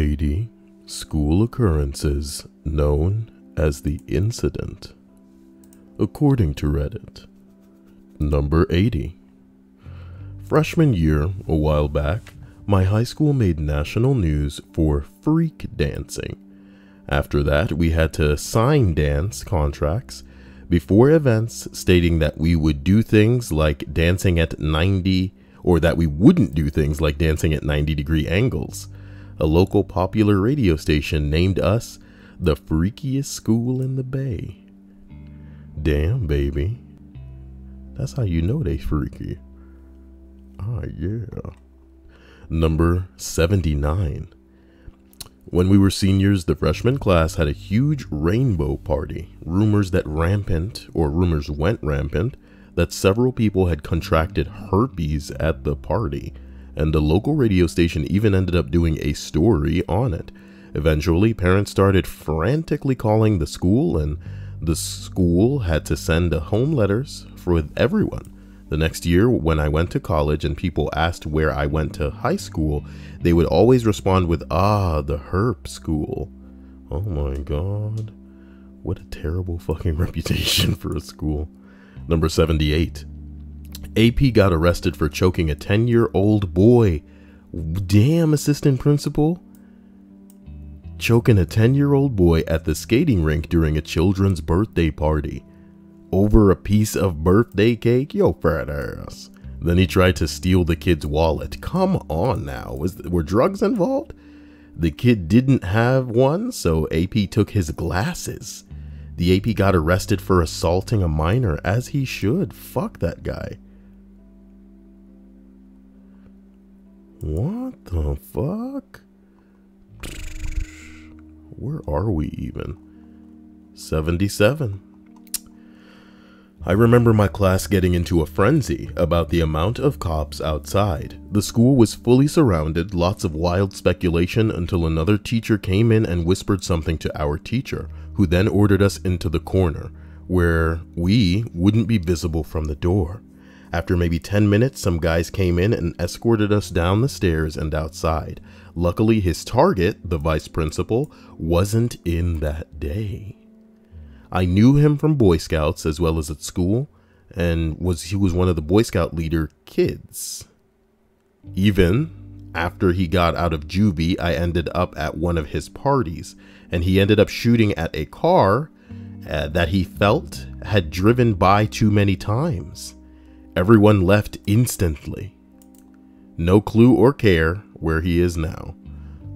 80 school occurrences known as the incident, according to Reddit. Number 80. Freshman year, a while back, my high school made national news for freak dancing. After that, we had to sign dance contracts before events stating that we would do things like dancing at 90, or that we wouldn't do things like dancing at 90-degree angles. A local popular radio station named us the freakiest school in the Bay. Damn, baby. That's how you know they freaky. Ah, yeah. Number 79. When we were seniors, the freshman class had a huge rainbow party. Rumors went rampant, that several people had contracted herpes at the party, and the local radio station even ended up doing a story on it. Eventually, parents started frantically calling the school, and the school had to send home letters for everyone. The next year, when I went to college and people asked where I went to high school, they would always respond with, the herp school. Oh my god. What a terrible fucking reputation for a school. Number 78. AP got arrested for choking a 10-year-old boy. Damn, assistant principal. Choking a 10-year-old boy at the skating rink during a children's birthday party. Over a piece of birthday cake? Yo, fat ass. Then he tried to steal the kid's wallet. Come on now. Were drugs involved? The kid didn't have one, so AP took his glasses. The AP got arrested for assaulting a minor, as he should. Fuck that guy. What the fuck? Where are we even? 77. I remember my class getting into a frenzy about the amount of cops outside. The school was fully surrounded, lots of wild speculation, until another teacher came in and whispered something to our teacher, who then ordered us into the corner, where we wouldn't be visible from the door. After maybe 10 minutes, some guys came in and escorted us down the stairs and outside. Luckily, his target, the vice principal, wasn't in that day. I knew him from Boy Scouts as well as at school, and he was one of the Boy Scout leader kids. Even after he got out of juvie, I ended up at one of his parties, and he ended up shooting at a car that he felt had driven by too many times. Everyone left instantly. No clue or care where he is now.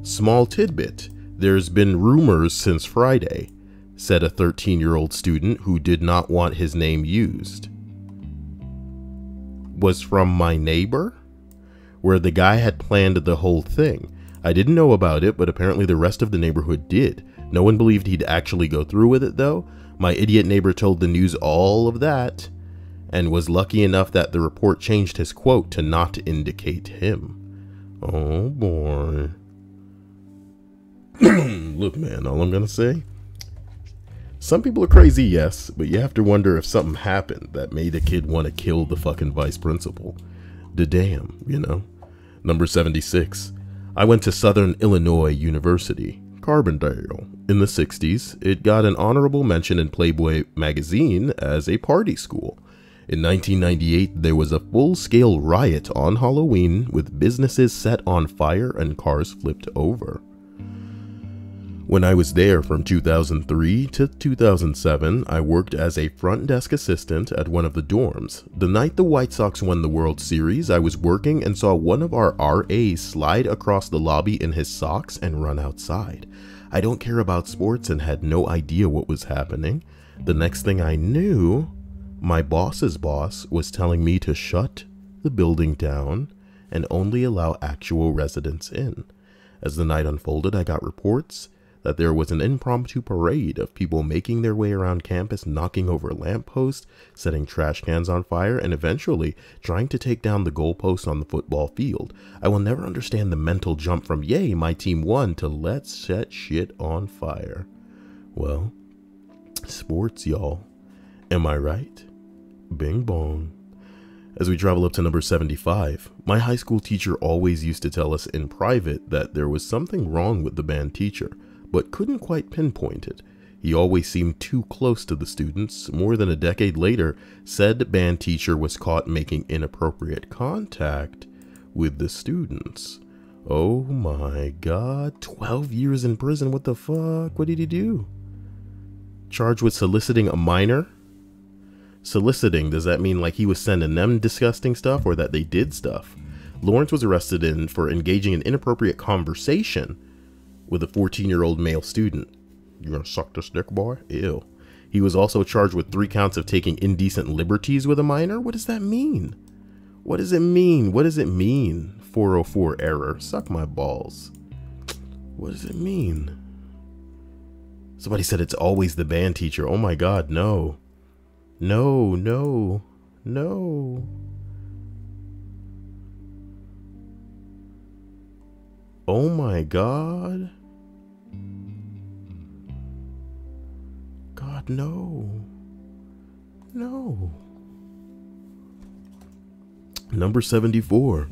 Small tidbit, there's been rumors since Friday, said a 13-year-old student who did not want his name used. Was from my neighbor, where the guy had planned the whole thing. I didn't know about it, but apparently the rest of the neighborhood did. No one believed he'd actually go through with it though. My idiot neighbor told the news all of that, and was lucky enough that the report changed his quote to not indicate him. Oh boy. Look, man, all I'm gonna say, some people are crazy, yes, but you have to wonder if something happened that made a kid want to kill the fucking vice principal. Damn, you know. Number 76. I went to Southern Illinois University, Carbondale. In the 60s, it got an honorable mention in Playboy magazine as a party school. In 1998, there was a full-scale riot on Halloween with businesses set on fire and cars flipped over. When I was there from 2003 to 2007, I worked as a front desk assistant at one of the dorms. The night the White Sox won the World Series, I was working and saw one of our RAs slide across the lobby in his socks and run outside. I don't care about sports and had no idea what was happening. The next thing I knew, my boss's boss was telling me to shut the building down and only allow actual residents in. As the night unfolded, I got reports that there was an impromptu parade of people making their way around campus, knocking over lampposts, setting trash cans on fire, and eventually trying to take down the goalpost on the football field. I will never understand the mental jump from, yay, my team won, to let's set shit on fire. Well, sports, y'all. Am I right? Bing bong. As we travel up to number 75, my high school teacher always used to tell us in private that there was something wrong with the band teacher, but couldn't quite pinpoint it. He always seemed too close to the students. More than a decade later, said band teacher was caught making inappropriate contact with the students. Oh my God, 12 years in prison, what the fuck? What did he do? Charged with soliciting a minor? Soliciting, does that mean like he was sending them disgusting stuff or that they did stuff? Lawrence was arrested for engaging in inappropriate conversation with a 14-year-old male student. You gonna suck this dick, boy? Ew. He was also charged with 3 counts of taking indecent liberties with a minor. What does that mean? What does it mean? What does it mean? 404 error. Suck my balls. What does it mean? Somebody said it's always the band teacher. Oh my God, no. No, no, no. Oh my God. God, no. No. Number 74.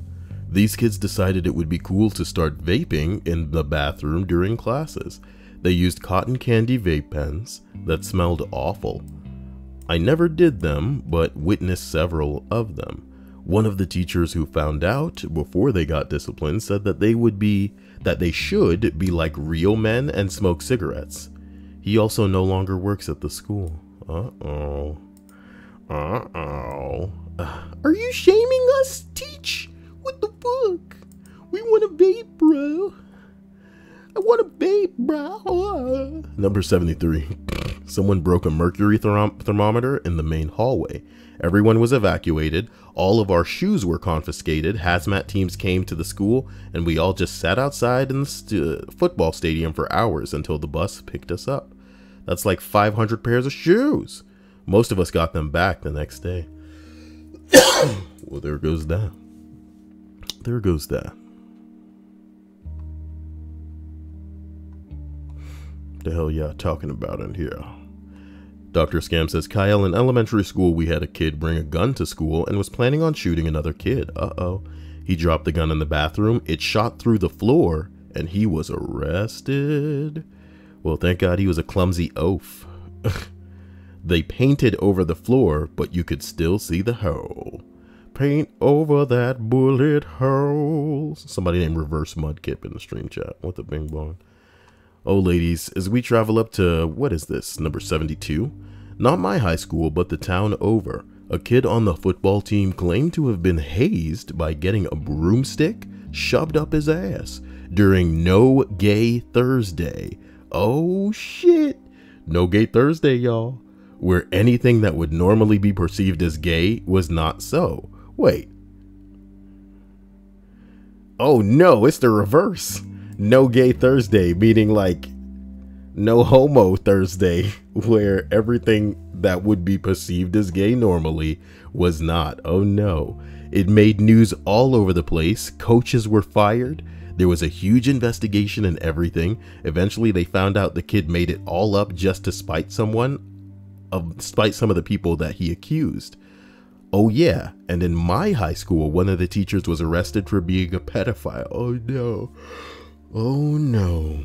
These kids decided it would be cool to start vaping in the bathroom during classes. They used cotton candy vape pens that smelled awful. I never did them, but witnessed several of them. One of the teachers who found out before they got disciplined said that they should be like real men and smoke cigarettes. He also no longer works at the school. Uh-oh. Uh-oh. Are you shaming us, teach? What the fuck? We want a vape, bro. I want a vape, bro. Number 73. Someone broke a mercury thermometer in the main hallway. Everyone was evacuated. All of our shoes were confiscated. Hazmat teams came to the school, and we all just sat outside in the football stadium for hours until the bus picked us up. That's like 500 pairs of shoes. Most of us got them back the next day. Well, there goes that. There goes that. The hell y'all talking about in here? Dr. Scam says, Kyle, in elementary school, we had a kid bring a gun to school and was planning on shooting another kid. Uh-oh. He dropped the gun in the bathroom. It shot through the floor, and he was arrested. Well, thank God he was a clumsy oaf. They painted over the floor, but you could still see the hole. Paint over that bullet hole. Somebody named Reverse Mudkip in the stream chat. What the bing bong. Oh, ladies, as we travel up to, what is this, number 72? Not my high school, but the town over. A kid on the football team claimed to have been hazed by getting a broomstick shoved up his ass during No Gay Thursday. Oh, shit. No Gay Thursday, y'all. Where anything that would normally be perceived as gay was not so. Wait. Oh, no, it's the reverse. No Gay Thursday, meaning like no homo Thursday, where everything that would be perceived as gay normally was not. Oh no. It made news all over the place. Coaches were fired. There was a huge investigation and everything. Eventually they found out the kid made it all up just to spite some of the people that he accused. Oh yeah, and in my high school, one of the teachers was arrested for being a pedophile. Oh no. Oh no.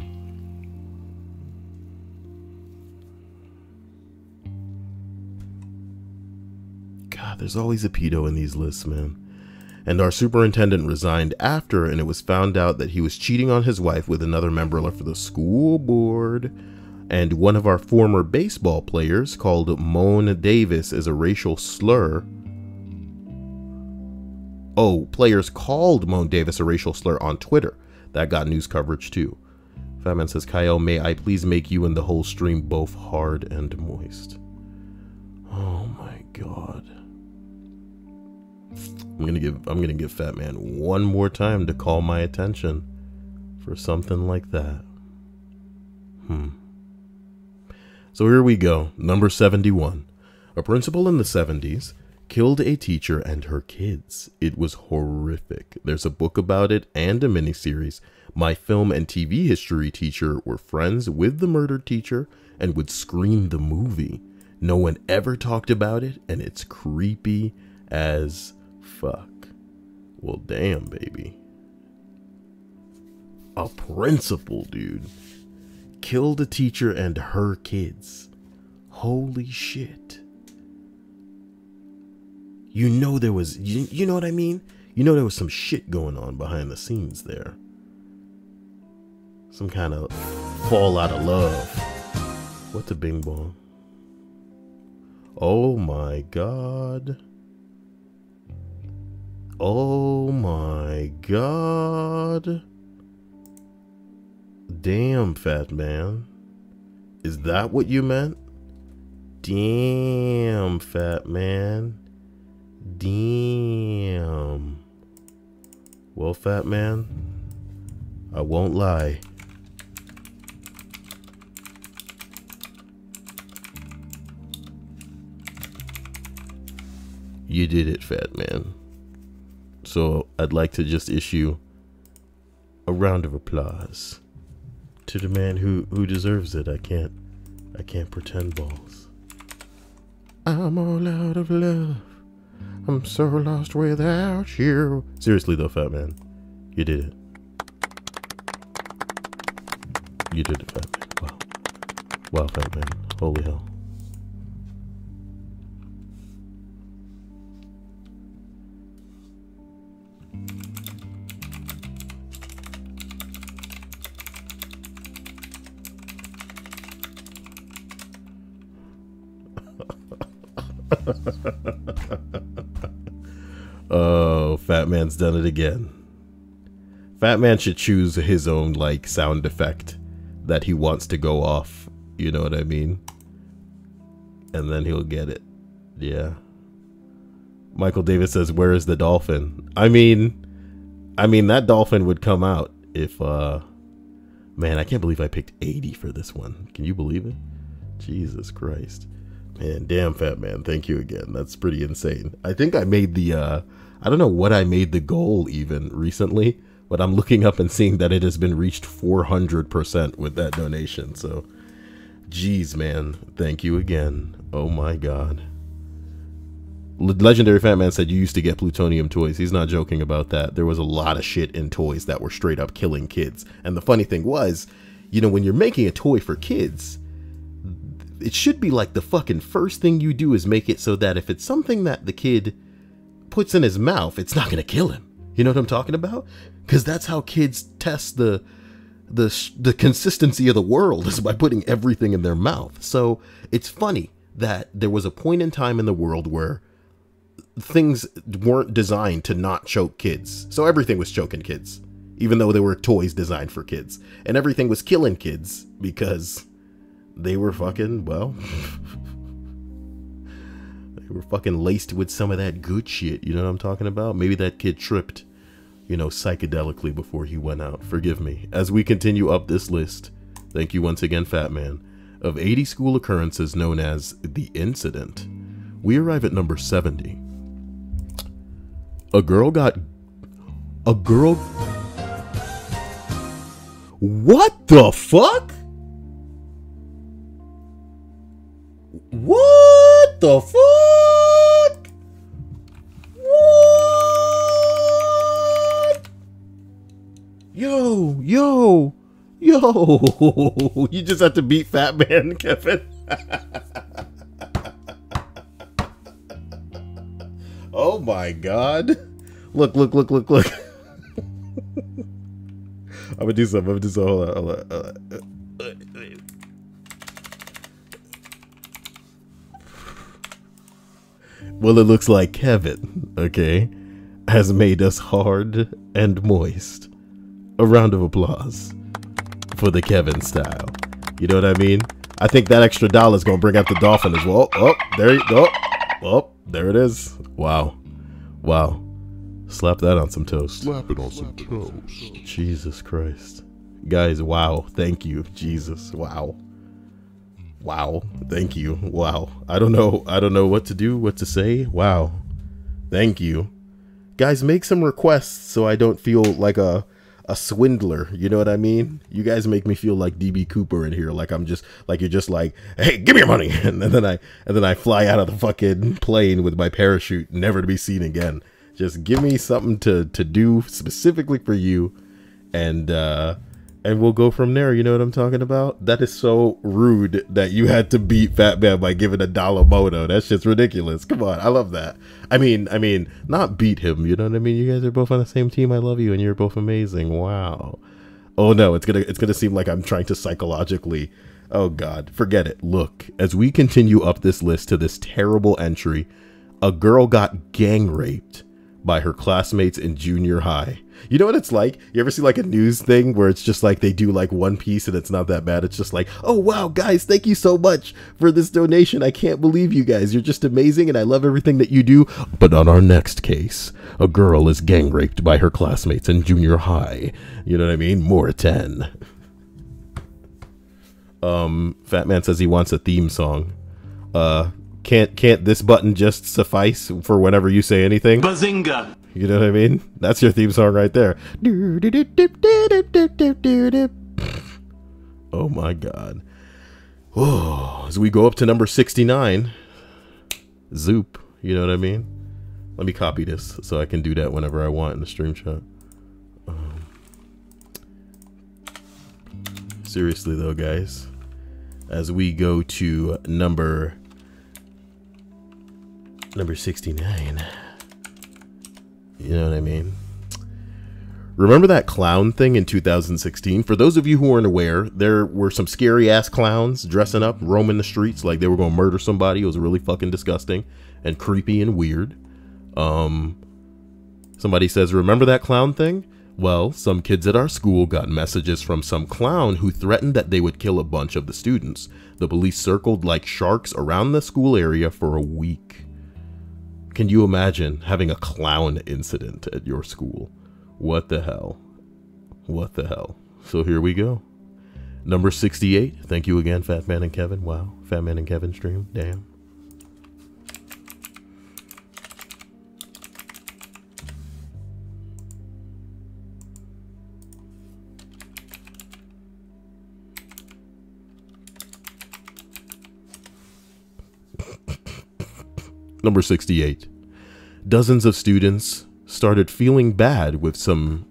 God, there's always a pedo in these lists, man. And our superintendent resigned after, and it was found out that he was cheating on his wife with another member of the school board. And one of our former baseball players called Moan Davis as a racial slur. Oh, players called Moan Davis a racial slur on Twitter. That got news coverage too. Fatman says, Kyle, may I please make you and the whole stream both hard and moist? Oh my God. I'm gonna give Fatman one more time to call my attention for something like that. So here we go. Number 71. A principal in the 70s killed a teacher and her kids. It was horrific. There's a book about it and a miniseries. My film and TV history teacher were friends with the murdered teacher and would screen the movie. No one ever talked about it, and it's creepy as Fuck. Well, damn, baby. A principal, dude. Killed a teacher and her kids. Holy shit. You know there was, you know what I mean? You know there was some shit going on behind the scenes there. Some kind of fall out of love. What's a bing bong? Oh my god. Oh my god. Damn, fat man. Is that what you meant? Damn, fat man. Damn. Well, fat man, I won't lie. You did it, fat man. So I'd like to just issue a round of applause to the man who deserves it. I can't pretend balls. I'm all out of love. I'm so lost without you. Seriously though, fat man, you did it. You did it, fat man. Wow. Wow, fat man. Holy hell. Oh, fat man's done it again. Fat man should choose his own like sound effect that he wants to go off, you know what I mean? And then he'll get it. Yeah. Michael Davis says, where is the dolphin? I mean that dolphin would come out if man, I can't believe I picked 80 for this one. Can you believe it? Jesus Christ. Man, damn, fat man, thank you again. That's pretty insane. I think I made the, I don't know what I made the goal even recently, but I'm looking up and seeing that it has been reached 400% with that donation. So, geez, man, thank you again. Oh my God. Legendary Fat Man said you used to get plutonium toys. He's not joking about that. There was a lot of shit in toys that were straight up killing kids. And the funny thing was, you know, when you're making a toy for kids, it should be like the fucking first thing you do is make it so that if it's something that the kid puts in his mouth, it's not going to kill him. You know what I'm talking about? Because that's how kids test the consistency of the world, is by putting everything in their mouth. So it's funny that there was a point in time in the world where things weren't designed to not choke kids. So everything was choking kids, even though there were toys designed for kids. And everything was killing kids because they were fucking, well, they were fucking laced with some of that good shit. You know what I'm talking about? Maybe that kid tripped, you know, psychedelically before he went out. Forgive me. As we continue up this list, thank you once again, Fat Man, of 80 school occurrences known as the incident, we arrive at number 70. What the fuck? What the fuck? What? Yo. You just have to beat Fat Man, Kevin. Oh my God. Look. I'm gonna do something. Hold on. Well, it looks like Kevin, okay, has made us hard and moist. A round of applause for the Kevin style. You know what I mean? I think that extra $1 is gonna bring out the dolphin as well. Oh, there you go. Oh, there it is. Wow. Slap that on some toast. Slap it on some toast. Jesus Christ. Guys, wow. Thank you. Jesus. Wow. Thank you. Wow. I don't know what to do, what to say. Wow. Thank you. Guys, make some requests so I don't feel like a swindler. You know what I mean? You guys make me feel like DB Cooper in here. Like I'm just like, you're just like, hey, give me your money. And then I fly out of the fucking plane with my parachute, never to be seen again. Just give me something to do specifically for you, and we'll go from there. You know what I'm talking about? That is so rude that you had to beat Fat Man by giving a dollar moto. That shit's ridiculous. Come on, I love that. I mean, not beat him. You know what I mean? You guys are both on the same team. I love you, and you're both amazing. Wow. Oh no, it's gonna seem like I'm trying to psychologically. Oh God, forget it. Look, as we continue up this list to this terrible entry, a girl got gang raped by her classmates in junior high. You know what it's like? You ever see like a news thing where it's just like they do like one piece and it's not that bad? It's just like, oh wow, guys, thank you so much for this donation. I can't believe you guys. You're just amazing and I love everything that you do. But on our next case, a girl is gang raped by her classmates in junior high. You know what I mean? More 10. Fat Man says he wants a theme song. Can't this button just suffice for whenever you say anything? Bazinga! You know what I mean? That's your theme song right there. Oh my God. Oh, as we go up to number 69, Zoop. You know what I mean? Let me copy this so I can do that whenever I want in the stream chat. Seriously though, guys, as we go to number 69, you know what I mean? Remember that clown thing in 2016? For those of you who aren't aware, there were some scary ass clowns dressing up, roaming the streets like they were going to murder somebody. It was really fucking disgusting and creepy and weird. Somebody says, remember that clown thing? Well, some kids at our school got messages from some clown who threatened that they would kill a bunch of the students. The police circled like sharks around the school area for a week. Can you imagine having a clown incident at your school? What the hell? What the hell? So here we go. Number 68. Thank you again, Fat Man and Kevin. Wow. Fat Man and Kevin stream. Damn. Number 68. Dozens of students started feeling bad with some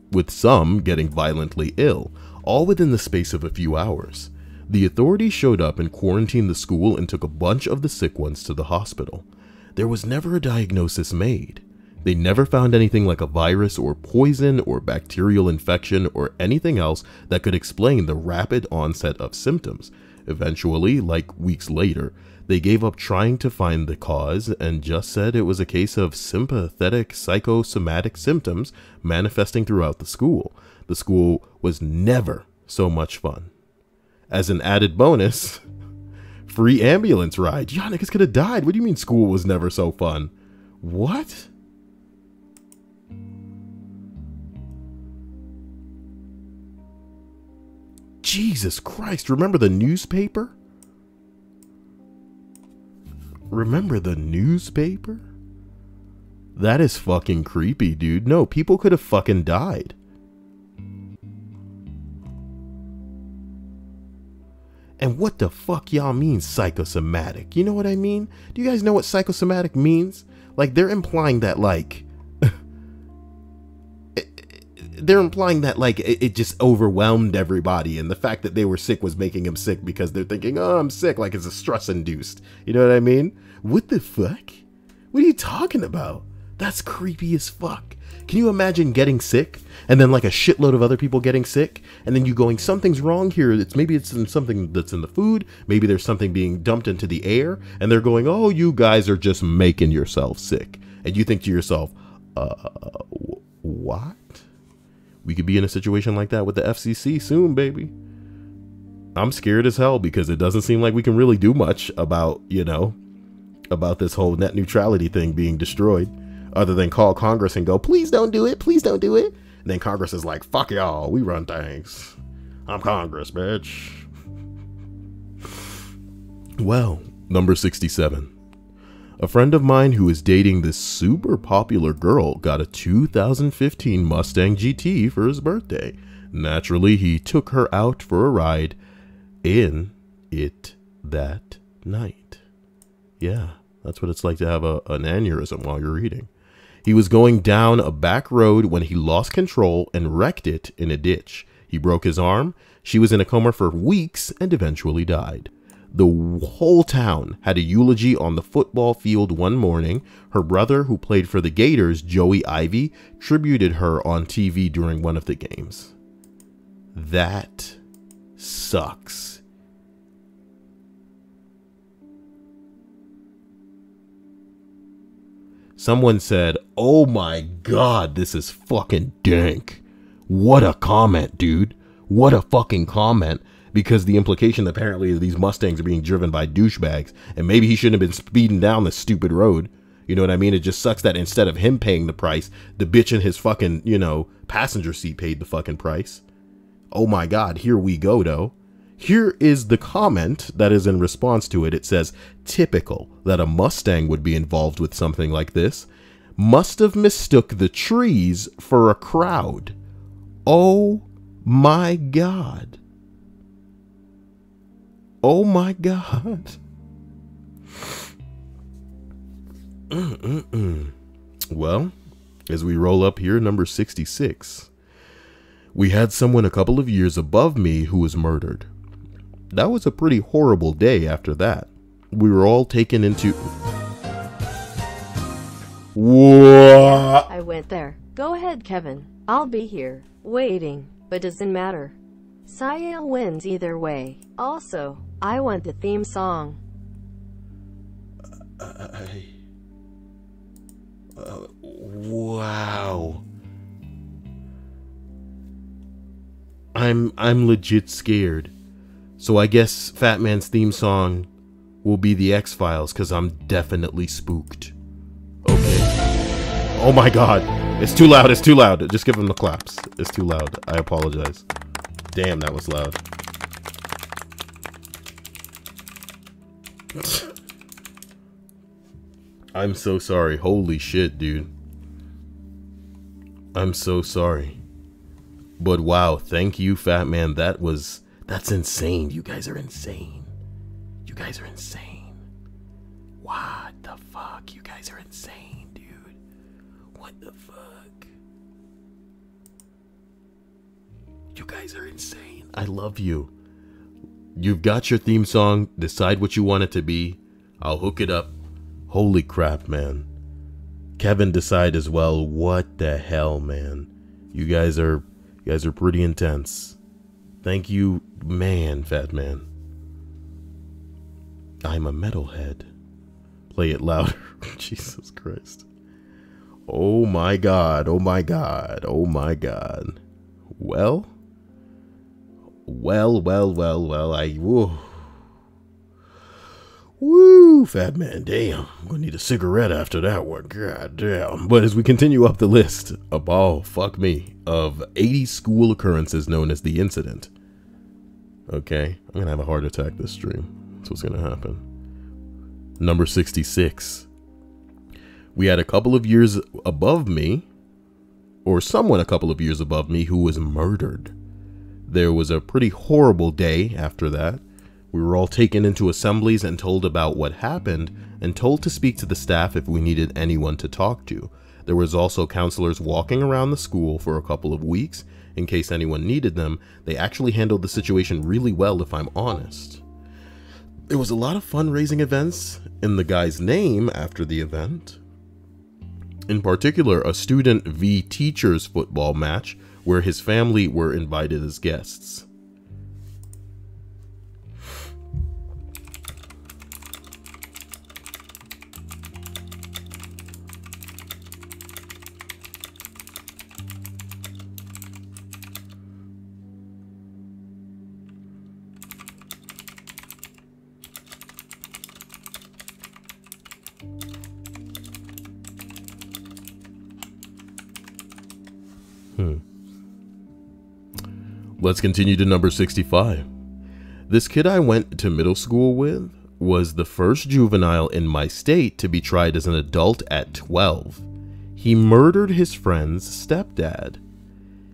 getting violently ill, all within the space of a few hours. The authorities showed up and quarantined the school and took a bunch of the sick ones to the hospital. There was never a diagnosis made. They never found anything like a virus or poison or bacterial infection or anything else that could explain the rapid onset of symptoms. Eventually, like weeks later, they gave up trying to find the cause and just said it was a case of sympathetic psychosomatic symptoms manifesting throughout the school. The school was never so much fun. As an added bonus, free ambulance ride. Y'all niggas could have died. What do you mean school was never so fun? What? Jesus Christ, remember the newspaper? Remember the newspaper? That is fucking creepy, dude. No, people could have fucking died. And what the fuck y'all mean psychosomatic? You know what I mean? Do you guys know what psychosomatic means? Like, they're implying that, like, it just overwhelmed everybody, and the fact that they were sick was making them sick because they're thinking, oh, I'm sick, like it's a stress induced. You know what I mean? What the fuck? What are you talking about? That's creepy as fuck. Can you imagine getting sick and then like a shitload of other people getting sick and then you going, something's wrong here. Maybe it's in something that's in the food. Maybe there's something being dumped into the air, and they're going, oh, you guys are just making yourself sick. And you think to yourself, what? We could be in a situation like that with the FCC soon, baby. I'm scared as hell because it doesn't seem like we can really do much about, you know, about this whole net neutrality thing being destroyed, other than call Congress and go, please don't do it. Please don't do it. And then Congress is like, fuck y'all. We run things. I'm Congress, bitch. Well, number 67. A friend of mine who is dating this super popular girl got a 2015 Mustang GT for his birthday. Naturally, he took her out for a ride in it that night. Yeah, that's what it's like to have an aneurysm while you're eating. He was going down a back road when he lost control and wrecked it in a ditch. He broke his arm. She was in a coma for weeks and eventually died. The whole town had a eulogy on the football field one morning. Her brother, who played for the Gators, Joey Ivy, tributed her on TV during one of the games. That sucks. Someone said, "Oh my God, this is fucking dank." What a comment, dude. What a fucking comment. Because the implication apparently is these Mustangs are being driven by douchebags. And maybe he shouldn't have been speeding down this stupid road. You know what I mean? It just sucks that instead of him paying the price, the bitch in his fucking, you know, passenger seat paid the fucking price. Oh my God, here we go though. Here is the comment that is in response to it. It says, typical that a Mustang would be involved with something like this. Must have mistook the trees for a crowd. Oh my God. Oh my God. Well, as we roll up here, number 66. We had someone a couple of years above me who was murdered. That was a pretty horrible day after that. We were all taken into... What? I went there. Go ahead, Kevin. I'll be here, waiting, but doesn't matter. Sayal wins either way. Also, I want the theme song. Wow. I'm legit scared. So I guess Fat Man's theme song will be the X-Files, because I'm definitely spooked. Okay. Oh my God. It's too loud. It's too loud. Just give him the claps. It's too loud. I apologize. Damn, that was loud. I'm so sorry. Holy shit, dude. I'm so sorry. But wow, thank you, Fat Man. That's insane. You guys are insane. You guys are insane. What the fuck? You guys are insane, dude. What the fuck? You guys are insane. I love you. You've got your theme song. Decide what you want it to be. I'll hook it up. Holy crap, man. Kevin, decide as well. What the hell, man? You guys are pretty intense. Thank you, man, Fat Man. I'm a metalhead. Play it louder. Jesus Christ. Oh my God. Oh my God. Oh my God. Well, Woo, Fat Man, damn. I'm gonna need a cigarette after that one. God damn. But as we continue up the list, fuck me, of 80 school occurrences known as the incident. Okay, I'm gonna have a heart attack this stream. That's what's gonna happen. Number 66. We had a couple of years above me, or someone a couple of years above me, who was murdered. There was a pretty horrible day after that. We were all taken into assemblies and told about what happened, and told to speak to the staff if we needed anyone to talk to. There was also counselors walking around the school for a couple of weeks in case anyone needed them. They actually handled the situation really well, if I'm honest. There was a lot of fundraising events in the guy's name after the event. In particular, a student v teachers football match where his family were invited as guests. Let's continue to number 65. This kid I went to middle school with was the first juvenile in my state to be tried as an adult at 12. He murdered his friend's stepdad.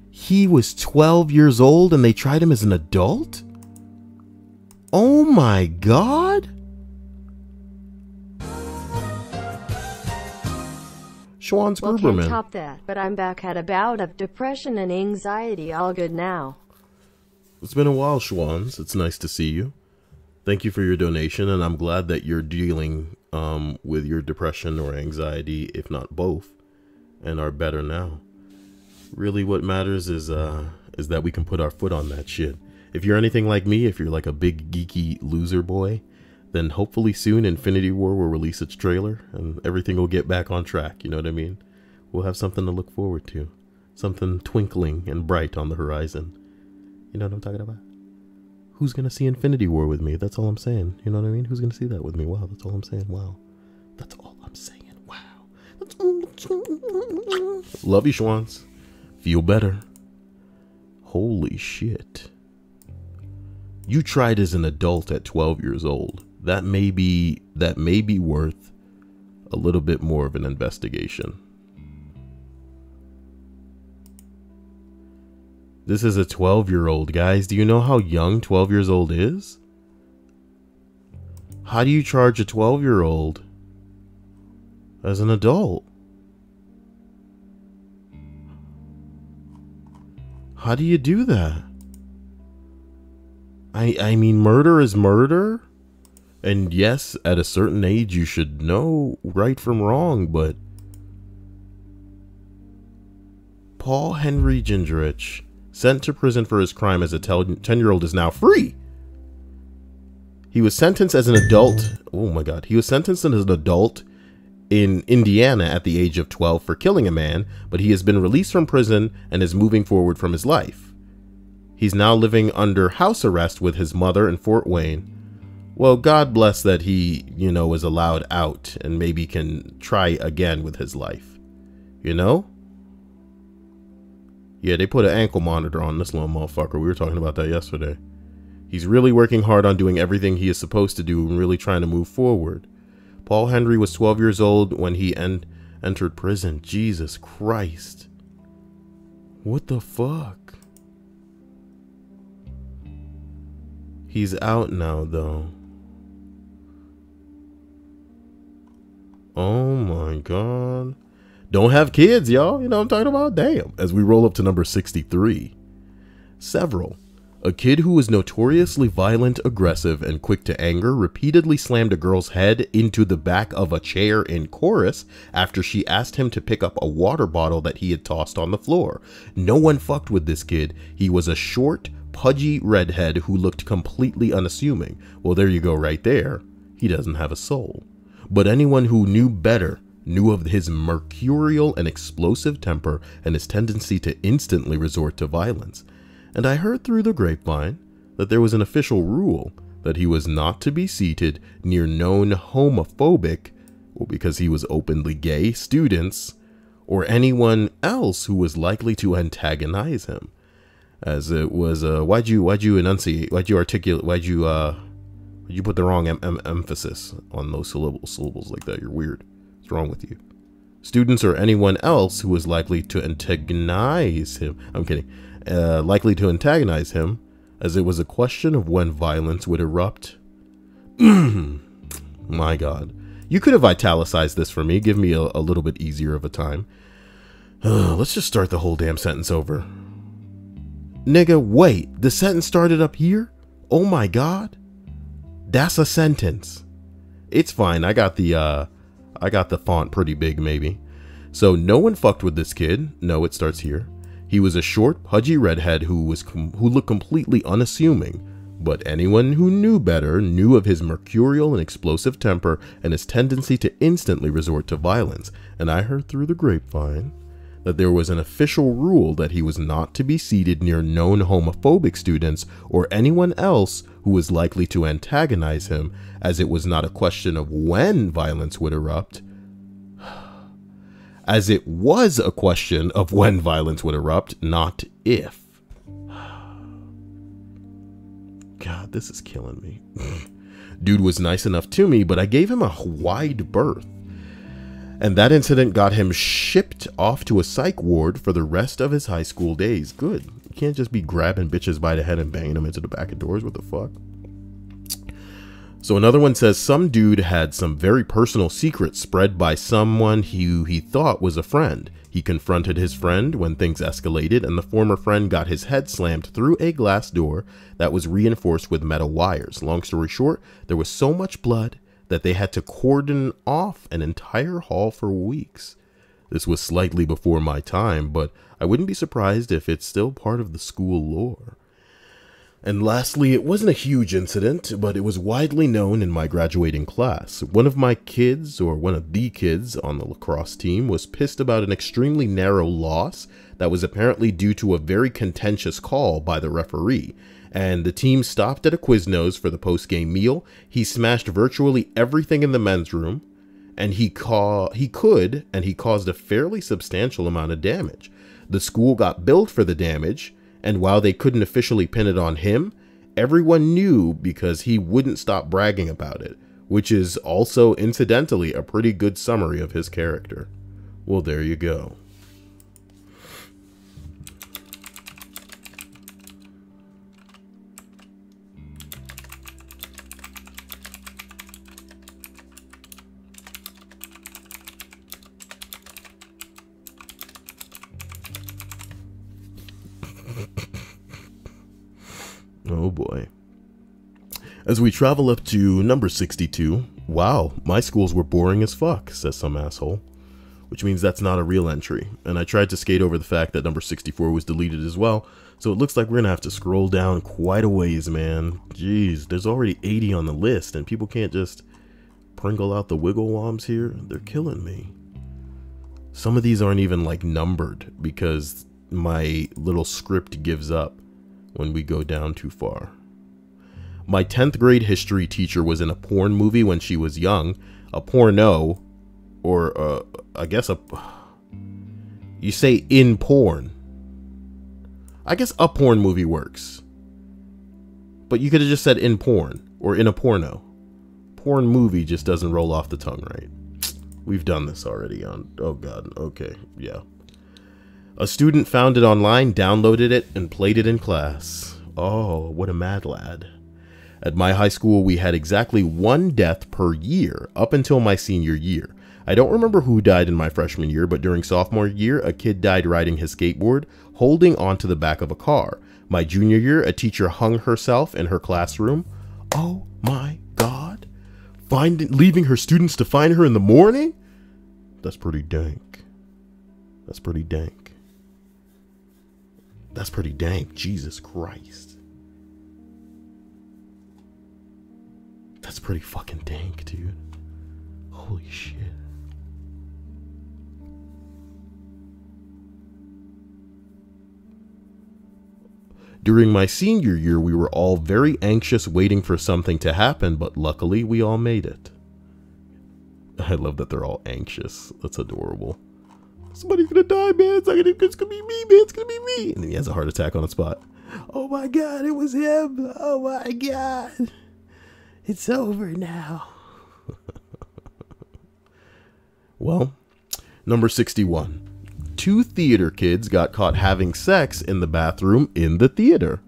He was 12 years old and they tried him as an adult? Oh my God! Schwann's Well, Gruberman. can't top that, but I'm back at a bout of depression and anxiety. All good now. It's been a while, Schwans. It's nice to see you. Thank you for your donation, and I'm glad that you're dealing with your depression or anxiety, if not both, and are better now. Really, what matters is that we can put our foot on that shit. If you're anything like me, if you're like a big geeky loser boy, then hopefully soon Infinity War will release its trailer and everything will get back on track. You know what I mean? We'll have something to look forward to, something twinkling and bright on the horizon. You know what I'm talking about? Who's gonna see Infinity War with me? That's all I'm saying. You know what I mean? Who's gonna see that with me? Wow, that's all I'm saying. Wow. That's all I'm saying. Wow. That's all I'm saying. Love you, Schwans. Feel better. Holy shit. You tried as an adult at 12 years old. That may be worth a little bit more of an investigation. This is a 12-year-old, guys. Do you know how young 12 years old is? How do you charge a 12-year-old as an adult? How do you do that? I mean, murder is murder. And yes, at a certain age, you should know right from wrong, but Paul Henry Gingerich, sent to prison for his crime as a 10-year-old, is now free. He was sentenced as an adult. Oh my God. He was sentenced as an adult in Indiana at the age of 12 for killing a man, but he has been released from prison and is moving forward from his life. He's now living under house arrest with his mother in Fort Wayne. Well, God bless that he, you know, is allowed out and maybe can try again with his life. You know? Yeah, they put an ankle monitor on this little motherfucker. We were talking about that yesterday. He's really working hard on doing everything he is supposed to do and really trying to move forward. Paul Henry was 12 years old when he entered prison. Jesus Christ. What the fuck? He's out now, though. Oh my God. Don't have kids, y'all. You know what I'm talking about? Damn. As we roll up to number 63. Several. A kid who was notoriously violent, aggressive, and quick to anger repeatedly slammed a girl's head into the back of a chair in chorus after she asked him to pick up a water bottle that he had tossed on the floor. No one fucked with this kid. He was a short, pudgy redhead who looked completely unassuming. Well, there you go right there. He doesn't have a soul. But anyone who knew better knew of his mercurial and explosive temper and his tendency to instantly resort to violence. And I heard through the grapevine that there was an official rule that he was not to be seated near known homophobic, or because he was openly gay, students, or anyone else who was likely to antagonize him. As it was, why'd you enunciate, why'd you articulate, why'd you put the wrong emphasis on those syllables like that? You're weird. What's wrong with you? Students or anyone else who was likely to antagonize him. I'm kidding. Likely to antagonize him, as it was a question of when violence would erupt. My God. You could have italicized this for me. Give me a little bit easier of a time. Let's just start the whole damn sentence over. Nigga, wait. The sentence started up here? Oh my God. That's a sentence. It's fine. I got the font pretty big, maybe. So no one fucked with this kid. No, it starts here. He was a short, pudgy redhead who looked completely unassuming, but anyone who knew better knew of his mercurial and explosive temper and his tendency to instantly resort to violence. And I heard through the grapevine that there was an official rule that he was not to be seated near known homophobic students or anyone else who was likely to antagonize him, as it was not a question of when violence would erupt, as it was a question of when violence would erupt, not if. God, this is killing me. Dude was nice enough to me, but I gave him a wide berth. And that incident got him shipped off to a psych ward for the rest of his high school days. Good. You can't just be grabbing bitches by the head and banging them into the back of doors. What the fuck? So another one says, some dude had some very personal secrets spread by someone who he thought was a friend. He confronted his friend when things escalated, and the former friend got his head slammed through a glass door that was reinforced with metal wires. Long story short, there was so much blood that they had to cordon off an entire hall for weeks. This was slightly before my time, but I wouldn't be surprised if it's still part of the school lore. And lastly, it wasn't a huge incident, but it was widely known in my graduating class. One of the kids on the lacrosse team was pissed about an extremely narrow loss that was apparently due to a very contentious call by the referee. And the team stopped at a Quiznos for the post-game meal. He smashed virtually everything in the men's room, and he caused a fairly substantial amount of damage. The school got billed for the damage, and while they couldn't officially pin it on him, everyone knew because he wouldn't stop bragging about it, which is also, incidentally, a pretty good summary of his character. Well, there you go. Oh boy. As we travel up to number 62, wow, my schools were boring as fuck, says some asshole. Which means that's not a real entry. And I tried to skate over the fact that number 64 was deleted as well, so it looks like we're gonna have to scroll down quite a ways, man. Jeez, there's already 80 on the list, and people can't just pringle out the wiggle woms here. They're killing me. Some of these aren't even like numbered because my little script gives up when we go down too far. My 10th grade history teacher was in a porn movie when she was young. A porno, or I guess you say in porn. I guess a porn movie works. But you could have just said in porn or in a porno. Porn movie just doesn't roll off the tongue right. We've done this already on, oh god, okay, yeah. A student found it online, downloaded it, and played it in class. Oh, what a mad lad. At my high school, we had exactly 1 death per year up until my senior year. I don't remember who died in my freshman year, but during sophomore year, a kid died riding his skateboard, holding onto the back of a car. My junior year, a teacher hung herself in her classroom. Oh my god. Leaving her students to find her in the morning? That's pretty dank. That's pretty dank. That's pretty dank. Jesus Christ. That's pretty fucking dank, dude. Holy shit. During my senior year, we were all very anxious waiting for something to happen, but luckily we all made it. I love that they're all anxious. That's adorable. Somebody's gonna die, man. It's gonna be me, man. It's gonna be me. And then he has a heart attack on the spot. Oh my god, it was him. Oh my god. It's over now. Well, number 61. 2 theater kids got caught having sex in the bathroom in the theater.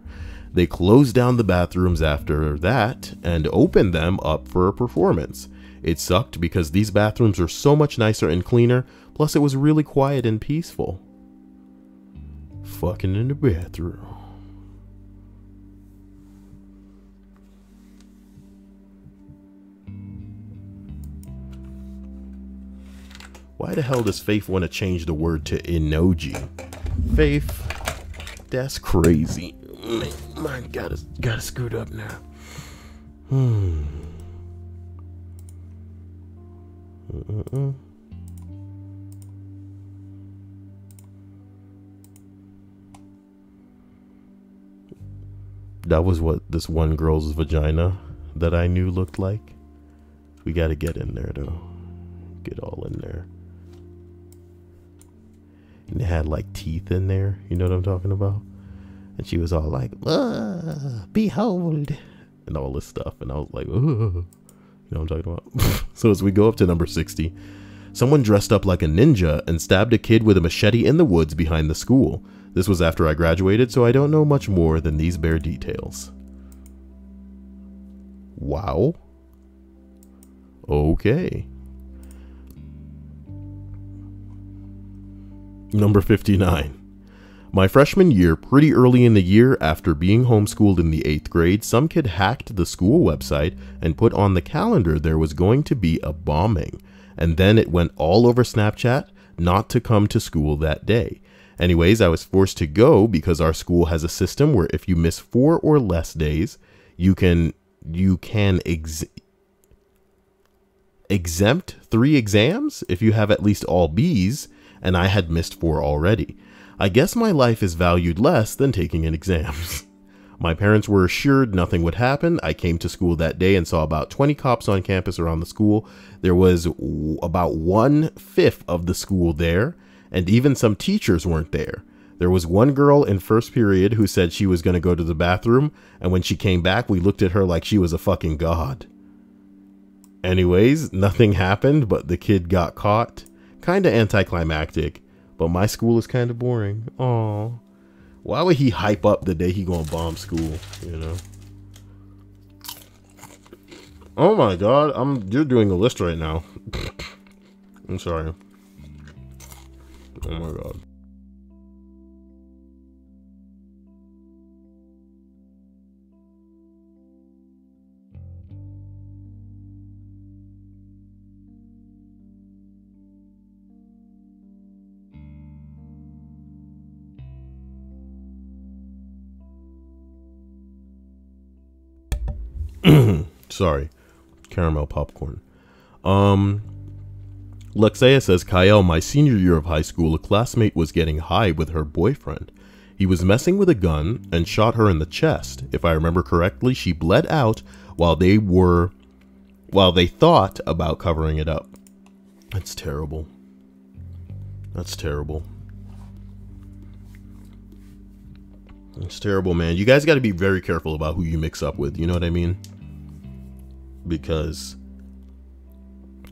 They closed down the bathrooms after that and opened them up for a performance. It sucked because these bathrooms are so much nicer and cleaner, plus it was really quiet and peaceful. Fucking in the bathroom. Why the hell does Faith want to change the word to emoji? Faith, that's crazy. Mine gotta scoot up now. That was what this one girl's vagina that I knew looked like. We gotta get in there though. Get all in there. And it had like teeth in there, you know what I'm talking about? And she was all like, behold, and all this stuff. And I was like, you know what I'm talking about? So as we go up to number 60, someone dressed up like a ninja and stabbed a kid with a machete in the woods behind the school. This was after I graduated, so I don't know much more than these bare details. Wow. Okay. Number 59. My freshman year, pretty early in the year after being homeschooled in the 8th grade, some kid hacked the school website and put on the calendar there was going to be a bombing. And then it went all over Snapchat not to come to school that day. Anyways, I was forced to go because our school has a system where if you miss 4 or less days, you can exempt 3 exams if you have at least all B's, and I had missed 4 already. I guess my life is valued less than taking in exams. My parents were assured nothing would happen. I came to school that day and saw about 20 cops on campus around the school. There was about 1/5 of the school there, and even some teachers weren't there. There was one girl in first period who said she was going to go to the bathroom, and when she came back, we looked at her like she was a fucking god. Anyways, nothing happened, but the kid got caught. Kinda anticlimactic, but my school is kind of boring. Aww. Why would he hype up the day he gonna bomb school, you know? Oh my god, you're doing a list right now. I'm sorry. Oh my god. Sorry. Caramel popcorn. Lexea says, Kyle, my senior year of high school, a classmate was getting high with her boyfriend. He was messing with a gun and shot her in the chest. If I remember correctly, she bled out while they thought about covering it up. That's terrible. That's terrible. It's terrible, man. You guys got to be very careful about who you mix up with. You know what I mean? Because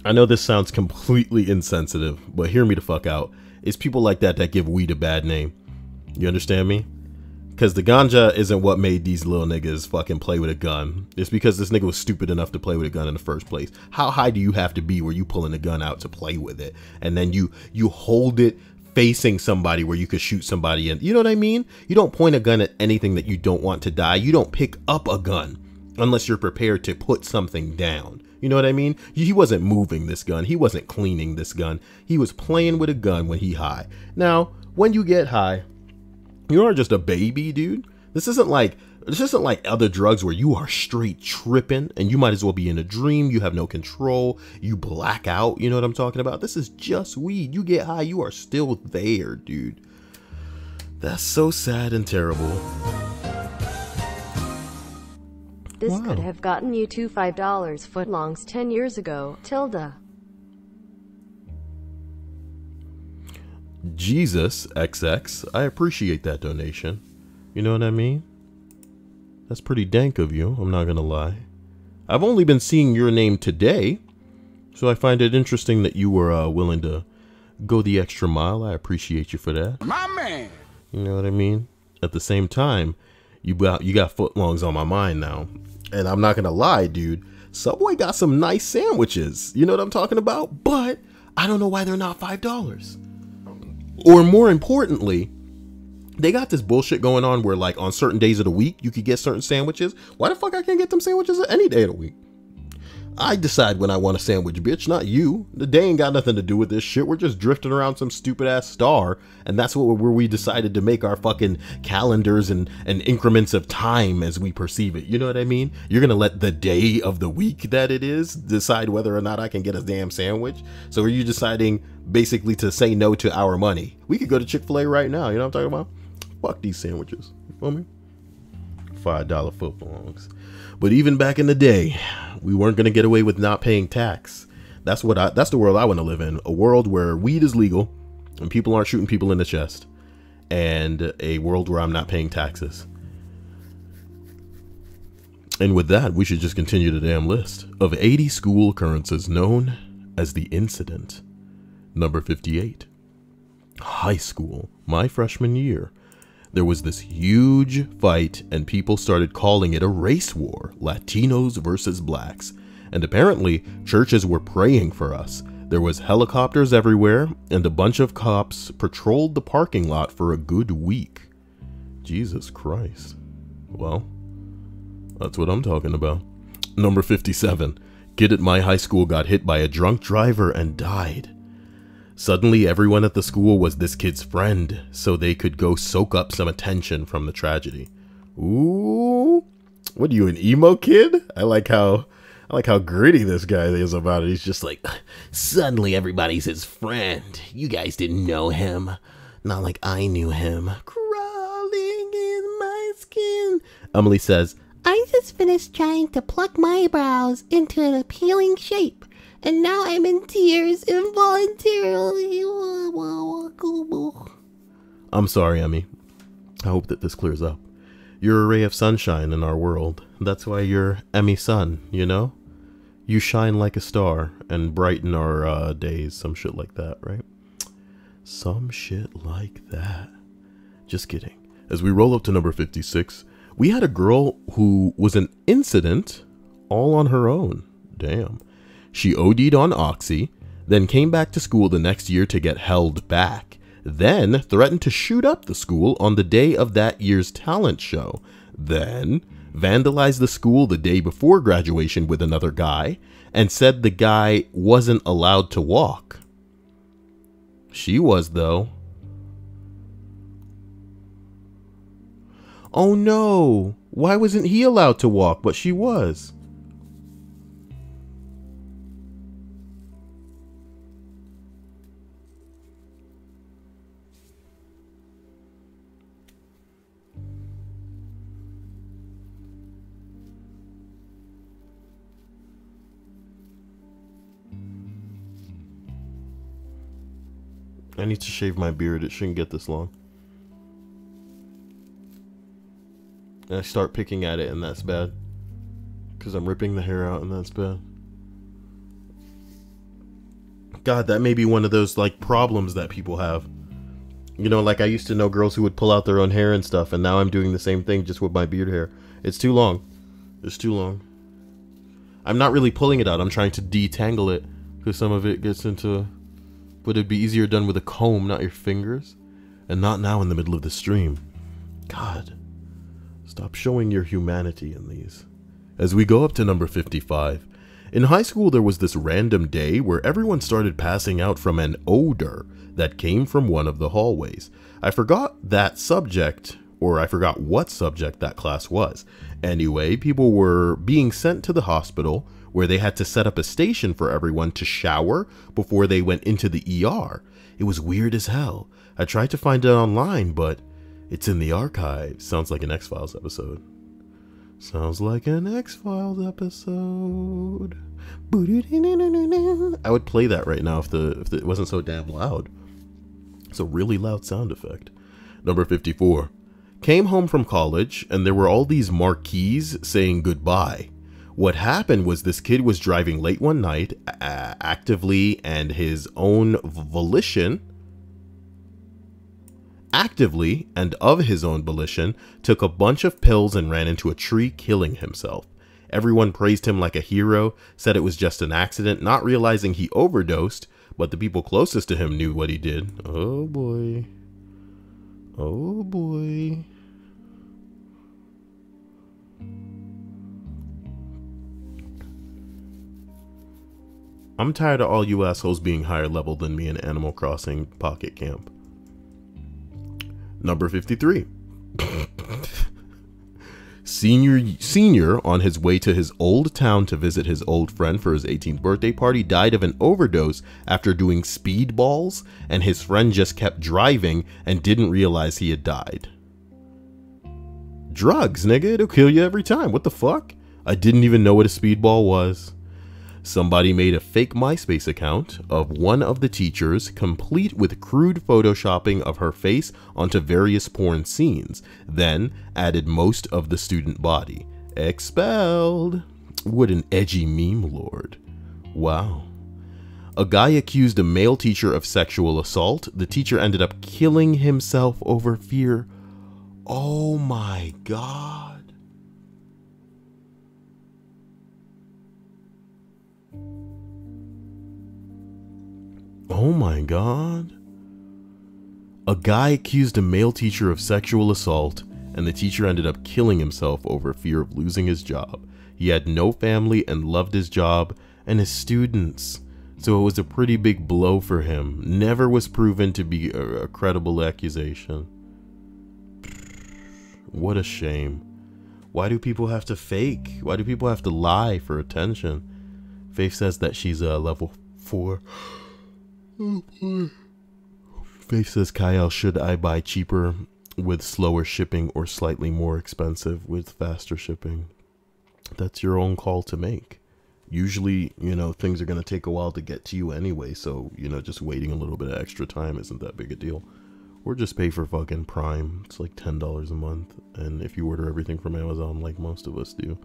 I know this sounds completely insensitive, but hear me the fuck out. It's people like that that give weed a bad name. You understand me? Because the ganja isn't what made these little niggas fucking play with a gun. It's because this nigga was stupid enough to play with a gun in the first place. How high do you have to be where you pulling a gun out to play with it? And then you hold it facing somebody where you could shoot somebody in. You know what I mean? You don't point a gun at anything that you don't want to die. You don't pick up a gun unless you're prepared to put something down. You know what I mean? He wasn't moving this gun. He wasn't cleaning this gun. He was playing with a gun when he high. Now, when you get high, you aren't just a baby, dude. This isn't like other drugs where you are straight tripping and you might as well be in a dream. You have no control. You black out. You know what I'm talking about? This is just weed. You get high, you are still there, dude. That's so sad and terrible. This could have gotten you $5 footlongs 10 years ago. Tilda. Jesus XX, I appreciate that donation. You know what I mean? That's pretty dank of you, I'm not gonna lie. I've only been seeing your name today, so I find it interesting that you were willing to go the extra mile. I appreciate you for that. My man! You know what I mean? At the same time, you got footlongs on my mind now. And I'm not gonna lie, dude, Subway got some nice sandwiches. You know what I'm talking about? But I don't know why they're not $5. Or more importantly, they got this bullshit going on where like on certain days of the week, you could get certain sandwiches. Why the fuck I can't get them sandwiches any day of the week? I decide when I want a sandwich, bitch, not you. The day ain't got nothing to do with this shit. We're just drifting around some stupid ass star. And that's where we decided to make our fucking calendars and increments of time as we perceive it. You know what I mean? You're going to let the day of the week that it is decide whether or not I can get a damn sandwich. So are you deciding basically to say no to our money? We could go to Chick-fil-A right now. You know what I'm talking about? Fuck these sandwiches. You feel me? $5 footlongs. But even back in the day, we weren't going to get away with not paying tax. That's the world I want to live in. A world where weed is legal and people aren't shooting people in the chest. And a world where I'm not paying taxes. And with that, we should just continue the damn list of 80 school occurrences known as the incident. Number 58. High school. My freshman year. There was this huge fight and people started calling it a race war, Latinos versus blacks. and apparently churches were praying for us. There was helicopters everywhere, and a bunch of cops patrolled the parking lot for a good week. Jesus Christ. Well, that's what I'm talking about. Number 57. Kid at my high school got hit by a drunk driver and died. Suddenly, everyone at the school was this kid's friend, so they could go soak up some attention from the tragedy. Ooh, what are you, an emo kid? I like how gritty this guy is about it. He's just like, suddenly everybody's his friend. You guys didn't know him. Not like I knew him. Crawling in my skin. Emily says, I just finished trying to pluck my brows into an appealing shape, and now I'm in tears involuntarily. I'm sorry, Emmy. I hope that this clears up. You're a ray of sunshine in our world. That's why you're Emmy Sun, you know? You shine like a star and brighten our days, some shit like that, right? Some shit like that. Just kidding. As we roll up to number 56, we had a girl who was an incident all on her own. Damn. She OD'd on Oxy, then came back to school the next year to get held back, then threatened to shoot up the school on the day of that year's talent show, then vandalized the school the day before graduation with another guy, and said the guy wasn't allowed to walk. She was, though. Oh no, why wasn't he allowed to walk, but she was? I need to shave my beard. It shouldn't get this long. And I start picking at it, and that's bad. Because I'm ripping the hair out, and that's bad. God, that may be one of those, like, problems that people have. You know, like, I used to know girls who would pull out their own hair and stuff, and now I'm doing the same thing just with my beard hair. It's too long. It's too long. I'm not really pulling it out. I'm trying to detangle it, because some of it gets into... But it'd be easier done with a comb, not your fingers. And not now in the middle of the stream. God. Stop showing your humanity in these. As we go up to number 55. In high school, there was this random day where everyone started passing out from an odor that came from one of the hallways. I forgot that subject, or I forgot what subject that class was. Anyway, people were being sent to the hospital where they had to set up a station for everyone to shower before they went into the ER. It was weird as hell. I tried to find it online, but it's in the archive. Sounds like an X-Files episode. Sounds like an X-Files episode. I would play that right now if it wasn't so damn loud. It's a really loud sound effect. Number 54. Came home from college, and there were all these marquees saying goodbye. What happened was this kid was driving late one night, actively and of his own volition, took a bunch of pills and ran into a tree, killing himself. Everyone praised him like a hero, said it was just an accident, not realizing he overdosed, but the people closest to him knew what he did. Oh boy. Oh boy. I'm tired of all you assholes being higher level than me in Animal Crossing Pocket Camp. Number 53. Senior, on his way to his old town to visit his old friend for his 18th birthday party, died of an overdose after doing speedballs, and his friend just kept driving and didn't realize he had died. Drugs, nigga, it'll kill you every time. What the fuck? I didn't even know what a speedball was. Somebody made a fake MySpace account of one of the teachers, complete with crude photoshopping of her face onto various porn scenes, then added most of the student body. Expelled. What an edgy meme lord. Wow. A guy accused a male teacher of sexual assault. The teacher ended up killing himself over fear. Oh my God. Oh my God. A guy accused a male teacher of sexual assault, and the teacher ended up killing himself over fear of losing his job. He had no family and loved his job and his students, so it was a pretty big blow for him. Never was proven to be a credible accusation. What a shame. Why do people have to fake? Why do people have to lie for attention? Faith says that she's a level 4. Oh boy. Faith says, Kyle, should I buy cheaper with slower shipping or slightly more expensive with faster shipping? That's your own call to make. Usually, you know, things are going to take a while to get to you anyway. So, you know, just waiting a little bit of extra time isn't that big a deal. Or just pay for fucking Prime. It's like $10 a month. And if you order everything from Amazon like most of us do,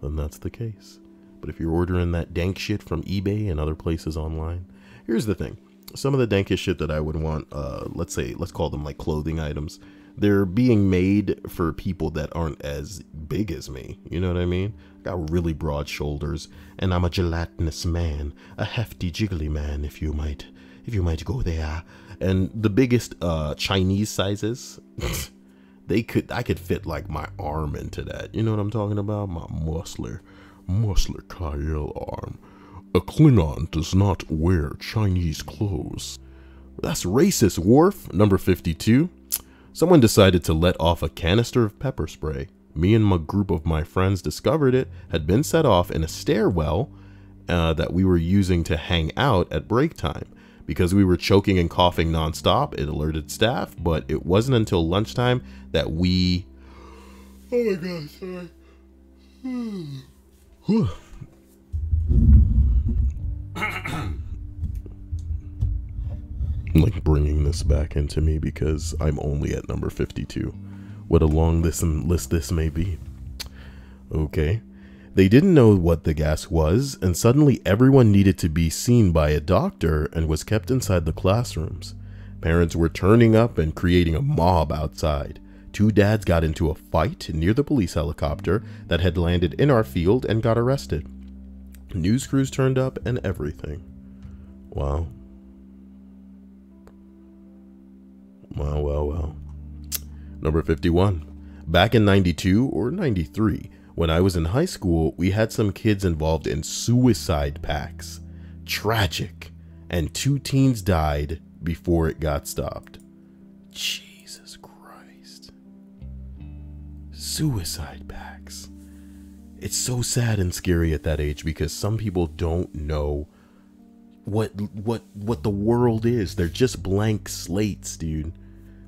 then that's the case. But if you're ordering that dank shit from eBay and other places online, here's the thing. Some of the dankest shit that I would want, let's call them like clothing items. They're being made for people that aren't as big as me. You know what I mean? I got really broad shoulders, and I'm a gelatinous man, a hefty, jiggly man, if you might go there. And the biggest Chinese sizes, I could fit like my arm into that. You know what I'm talking about? My muscular Kyle arm. A Klingon does not wear Chinese clothes. That's racist, Worf. Number 52. Someone decided to let off a canister of pepper spray. Me and my group of my friends discovered it had been set off in a stairwell that we were using to hang out at break time. Because we were choking and coughing nonstop, it alerted staff, but it wasn't until lunchtime that we... Oh my God, sorry. I'm like bringing this back into me because I'm only at number 52. What a long list this may be. Okay. They didn't know what the gas was, and suddenly everyone needed to be seen by a doctor and was kept inside the classrooms. Parents were turning up and creating a mob outside. 2 dads got into a fight near the police helicopter that had landed in our field and got arrested. News crews turned up and everything. Wow. Well. Number 51. Back in 92 or 93, when I was in high school, we had some kids involved in suicide pacts. Tragic. And 2 teens died before it got stopped. Jesus Christ. Suicide pacts. It's so sad and scary at that age because some people don't know what the world is. They're just blank slates, dude.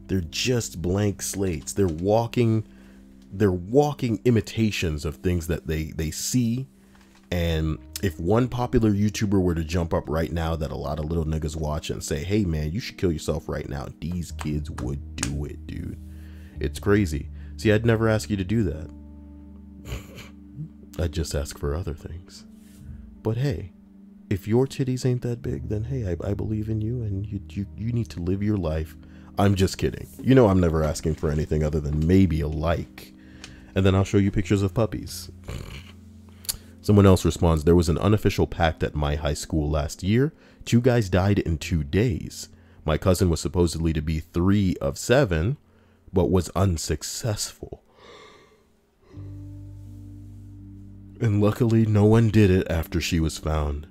They're just blank slates. They're walking imitations of things that they see. And if one popular YouTuber were to jump up right now that a lot of little niggas watch and say, hey man, you should kill yourself right now, these kids would do it, dude. It's crazy. See, I'd never ask you to do that. I'd just ask for other things. But hey, if your titties ain't that big, then hey, I believe in you, and you need to live your life. I'm just kidding. You know I'm never asking for anything other than maybe a like. And then I'll show you pictures of puppies. Someone else responds, there was an unofficial pact at my high school last year. 2 guys died in 2 days. My cousin was supposedly to be 3 of 7, but was unsuccessful. And luckily no one did it after she was found.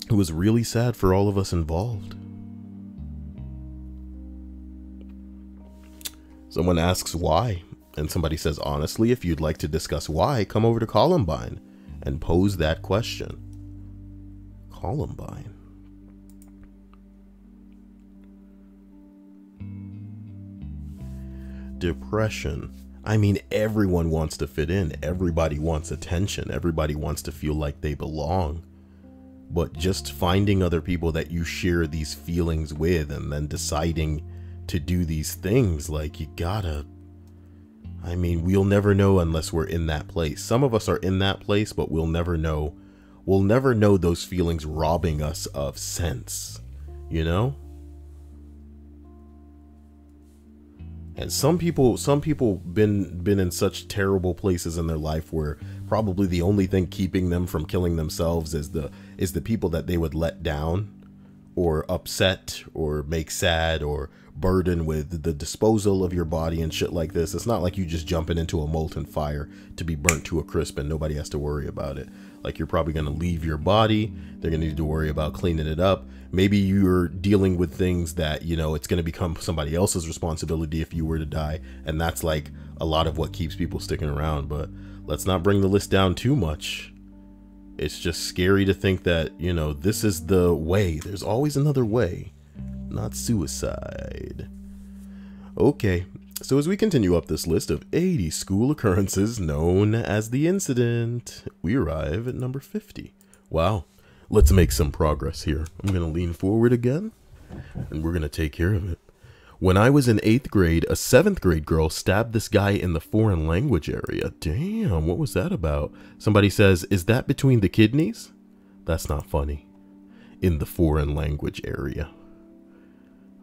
It was really sad for all of us involved. Someone asks why, and somebody says, honestly, if you'd like to discuss why, come over to Columbine and pose that question. Columbine. Depression. I mean, everyone wants to fit in. Everybody wants attention. Everybody wants to feel like they belong. But just finding other people that you share these feelings with and then deciding to do these things, like, you gotta, I mean, we'll never know unless we're in that place. Some of us are in that place, but we'll never know those feelings robbing us of sense, you know? And some people been in such terrible places in their life where probably the only thing keeping them from killing themselves is the people that they would let down, or upset or make sad or burdened with the disposal of your body and shit like this. It's not like you just jumping into a molten fire to be burnt to a crisp and nobody has to worry about it. Like, you're probably going to leave your body. They're going to need to worry about cleaning it up. Maybe you're dealing with things that, you know, it's going to become somebody else's responsibility if you were to die. And that's like a lot of what keeps people sticking around. But let's not bring the list down too much. It's just scary to think that, you know, this is the way. There's always another way. Not suicide. Okay, so as we continue up this list of 80 school occurrences known as the incident, we arrive at number 50. Wow, let's make some progress here. I'm going to lean forward again, and we're going to take care of it. When I was in 8th grade, a 7th grade girl stabbed this guy in the foreign language area. Damn, what was that about? Somebody says, is that between the kidneys? That's not funny. In the foreign language area.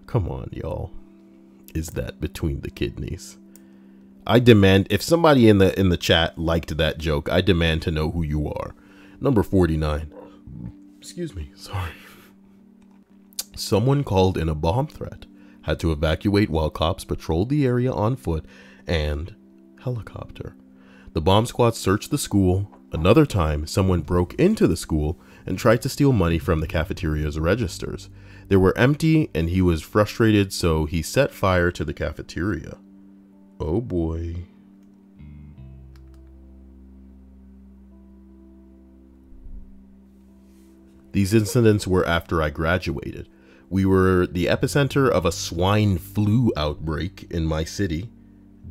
Come on, y'all. Is that between the kidneys? I demand, if somebody in the chat liked that joke, I demand to know who you are. Number 49. Excuse me, sorry. Someone called in a bomb threat, had to evacuate while cops patrolled the area on foot and helicopter. The bomb squad searched the school. Another time, someone broke into the school and tried to steal money from the cafeteria's registers. They were empty and he was frustrated, so he set fire to the cafeteria. Oh boy. These incidents were after I graduated. We were the epicenter of a swine flu outbreak in my city.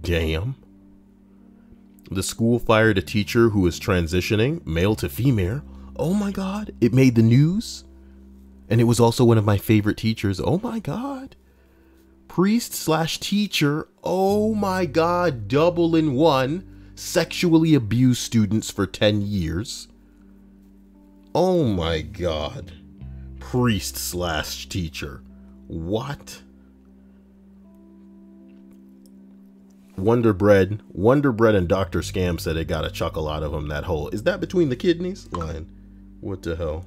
Damn. The school fired a teacher who was transitioning, male to female. Oh my God, it made the news. And it was also one of my favorite teachers. Oh my God. Priest/teacher. Oh my God, double in one. Sexually abused students for 10 years. Oh my God. Priest/teacher. What? Wonder Bread and Dr. Scam said it got a chuckle out of him, that whole, is that between the kidneys line? What the hell?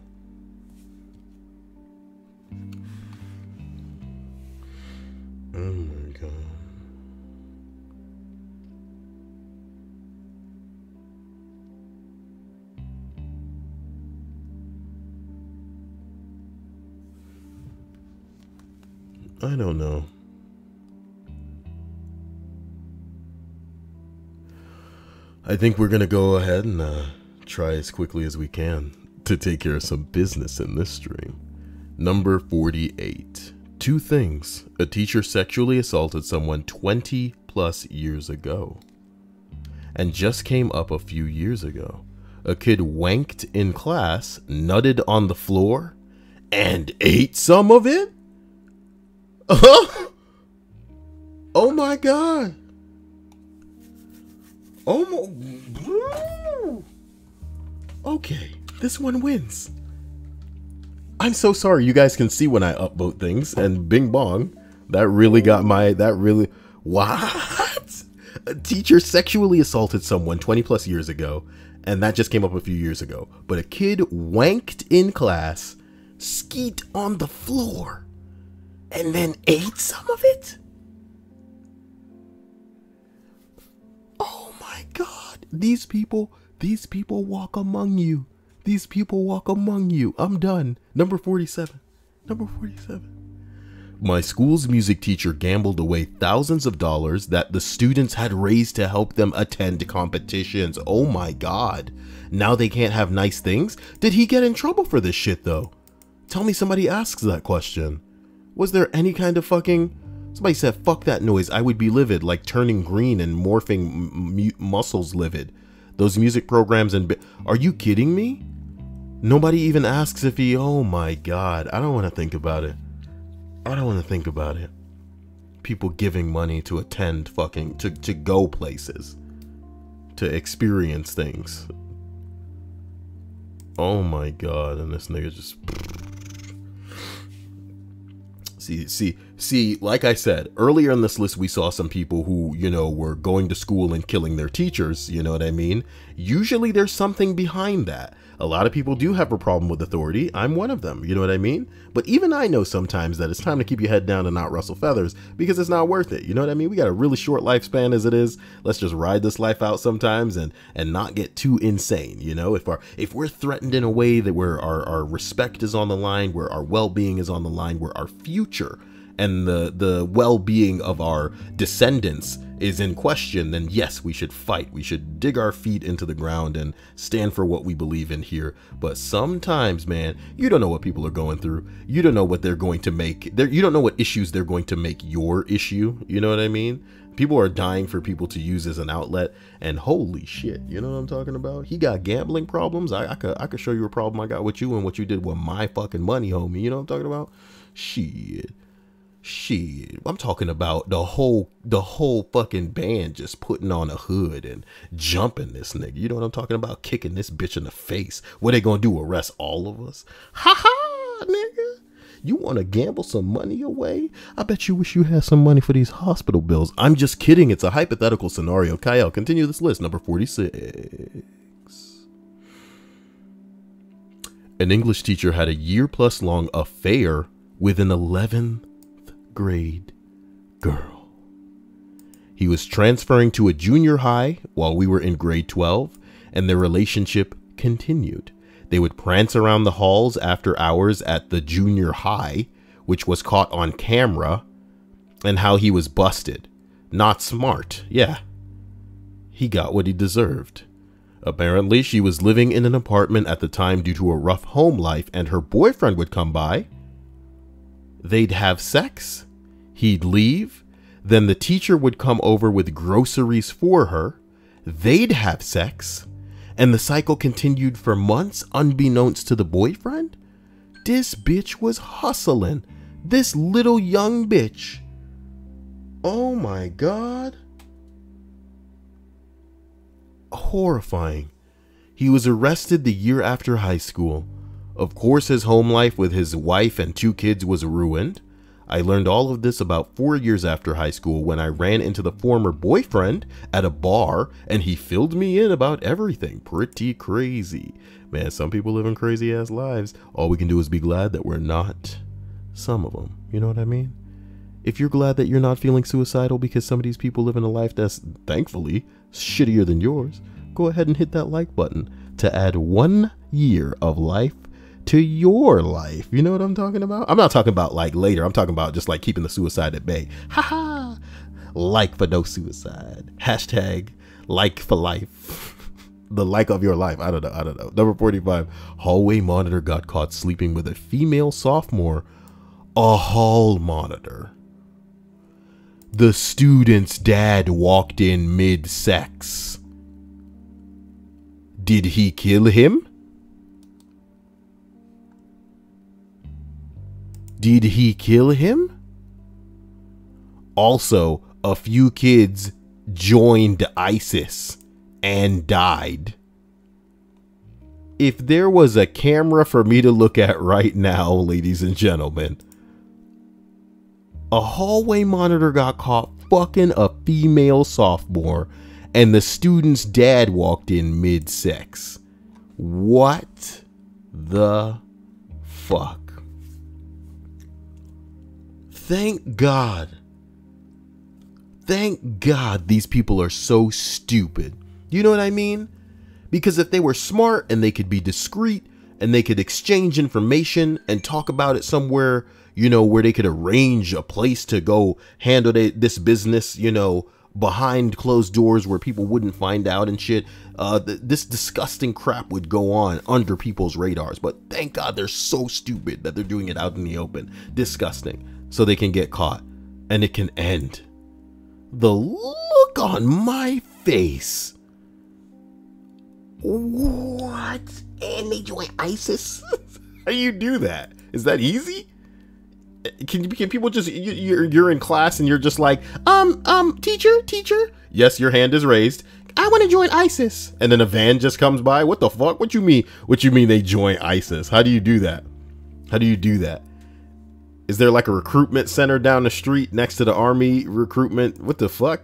Oh my God. I don't know. I think we're gonna go ahead and try as quickly as we can to take care of some business in this stream. Number 48. 2 things. A teacher sexually assaulted someone 20 plus years ago. And just came up a few years ago. A kid wanked in class, nutted on the floor, and ate some of it? Oh my God. Oh my. Okay, this one wins. I'm so sorry. You guys can see when I upvote things, and bing bong, that really got my, what? A teacher sexually assaulted someone 20 plus years ago, and that just came up a few years ago. But a kid wanked in class, skeet on the floor, and then ate some of it? Oh my God. These people walk among you. These people walk among you. I'm done. Number 47. Number 47. My school's music teacher gambled away thousands of dollars that the students had raised to help them attend competitions. Oh my God. Now they can't have nice things? Did he get in trouble for this shit though? Tell me somebody asks that question. Was there any kind of fucking... Somebody said, fuck that noise. I would be livid, like turning green and morphing muscles livid. Those music programs and... Are you kidding me? Nobody even asks if he... Oh my God. I don't want to think about it. I don't want to think about it. People giving money to attend fucking... To go places. To experience things. Oh my God. And this nigga just... See, like I said, earlier in this list, we saw some people who, you know, were going to school and killing their teachers, you know what I mean? Usually there's something behind that. A lot of people do have a problem with authority. I'm one of them, you know what I mean? But even I know sometimes that it's time to keep your head down and not rustle feathers because it's not worth it, you know what I mean? We got a really short lifespan as it is. Let's just ride this life out sometimes and not get too insane, you know? If we're threatened in a way that where our respect is on the line, where our well-being is on the line, where our future and the well-being of our descendants is in question, then yes, we should fight. We should dig our feet into the ground and stand for what we believe in here. But sometimes, man, you don't know what people are going through. You don't know what they're going to make. You don't know what issues they're going to make your issue. You know what I mean? People are dying for people to use as an outlet, and holy shit, you know what I'm talking about? He got gambling problems. I could show you a problem I got with you and what you did with my fucking money, homie. You know what I'm talking about? Shit, I'm talking about the whole fucking band just putting on a hood and jumping this nigga. You know what I'm talking about? Kicking this bitch in the face. What they gonna do? Arrest all of us? Ha ha, nigga. You want to gamble some money away? I bet you wish you had some money for these hospital bills. I'm just kidding. It's a hypothetical scenario. Kyle, continue this list. Number 46. An English teacher had a year-plus long affair with an 11th grade girl. He was transferring to a junior high while we were in grade 12, and their relationship continued. They would prance around the halls after hours at the junior high, which was caught on camera, and how he was busted. Not smart. Yeah. He got what he deserved. Apparently, she was living in an apartment at the time due to a rough home life, and her boyfriend would come by. They'd have sex. He'd leave. Then the teacher would come over with groceries for her. They'd have sex. And the cycle continued for months, unbeknownst to the boyfriend. This bitch was hustling. This little young bitch. Oh my God. Horrifying. He was arrested the year after high school. Of course, his home life with his wife and 2 kids was ruined. I learned all of this about 4 years after high school when I ran into the former boyfriend at a bar and he filled me in about everything. Pretty crazy. Man, some people live in crazy ass lives. All we can do is be glad that we're not some of them. You know what I mean? If you're glad that you're not feeling suicidal because some of these people live in a life that's thankfully shittier than yours, go ahead and hit that like button to add 1 year of life to your life. You know what I'm talking about? I'm not talking about like later. I'm talking about just like keeping the suicide at bay. Haha. Like for no suicide. Hashtag like for life. The like of your life. I don't know. Number 45. Hallway monitor got caught sleeping with a female sophomore. A hall monitor. The student's dad walked in mid-sex. Did he kill him? Did he kill him? Also, a few kids joined ISIS and died. If there was a camera for me to look at right now, ladies and gentlemen, a hallway monitor got caught fucking a female sophomore and the student's dad walked in mid-sex. What the fuck? Thank God. Thank God these people are so stupid. You know what I mean? Because if they were smart and they could be discreet and they could exchange information and talk about it somewhere, you know, where they could arrange a place to go handle this business, you know, behind closed doors where people wouldn't find out and shit, this disgusting crap would go on under people's radars. But thank God they're so stupid that they're doing it out in the open. Disgusting. So they can get caught and it can end. The look on my face. What? And they join ISIS? How do you do that? Is that easy? Can people just, you're in class and you're just like, teacher? Yes, your hand is raised. I want to join ISIS. And then a van just comes by. What the fuck? What you mean? What you mean they join ISIS? How do you do that? How do you do that? Is there like a recruitment center down the street next to the army recruitment? What the fuck?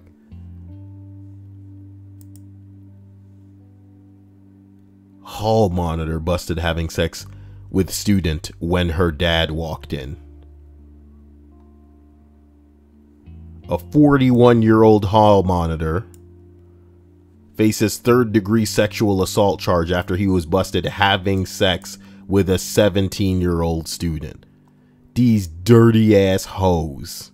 Hall monitor busted having sex with student when her dad walked in. A 41-year-old hall monitor faces third-degree sexual assault charge after he was busted having sex with a 17-year-old student. These dirty ass hoes.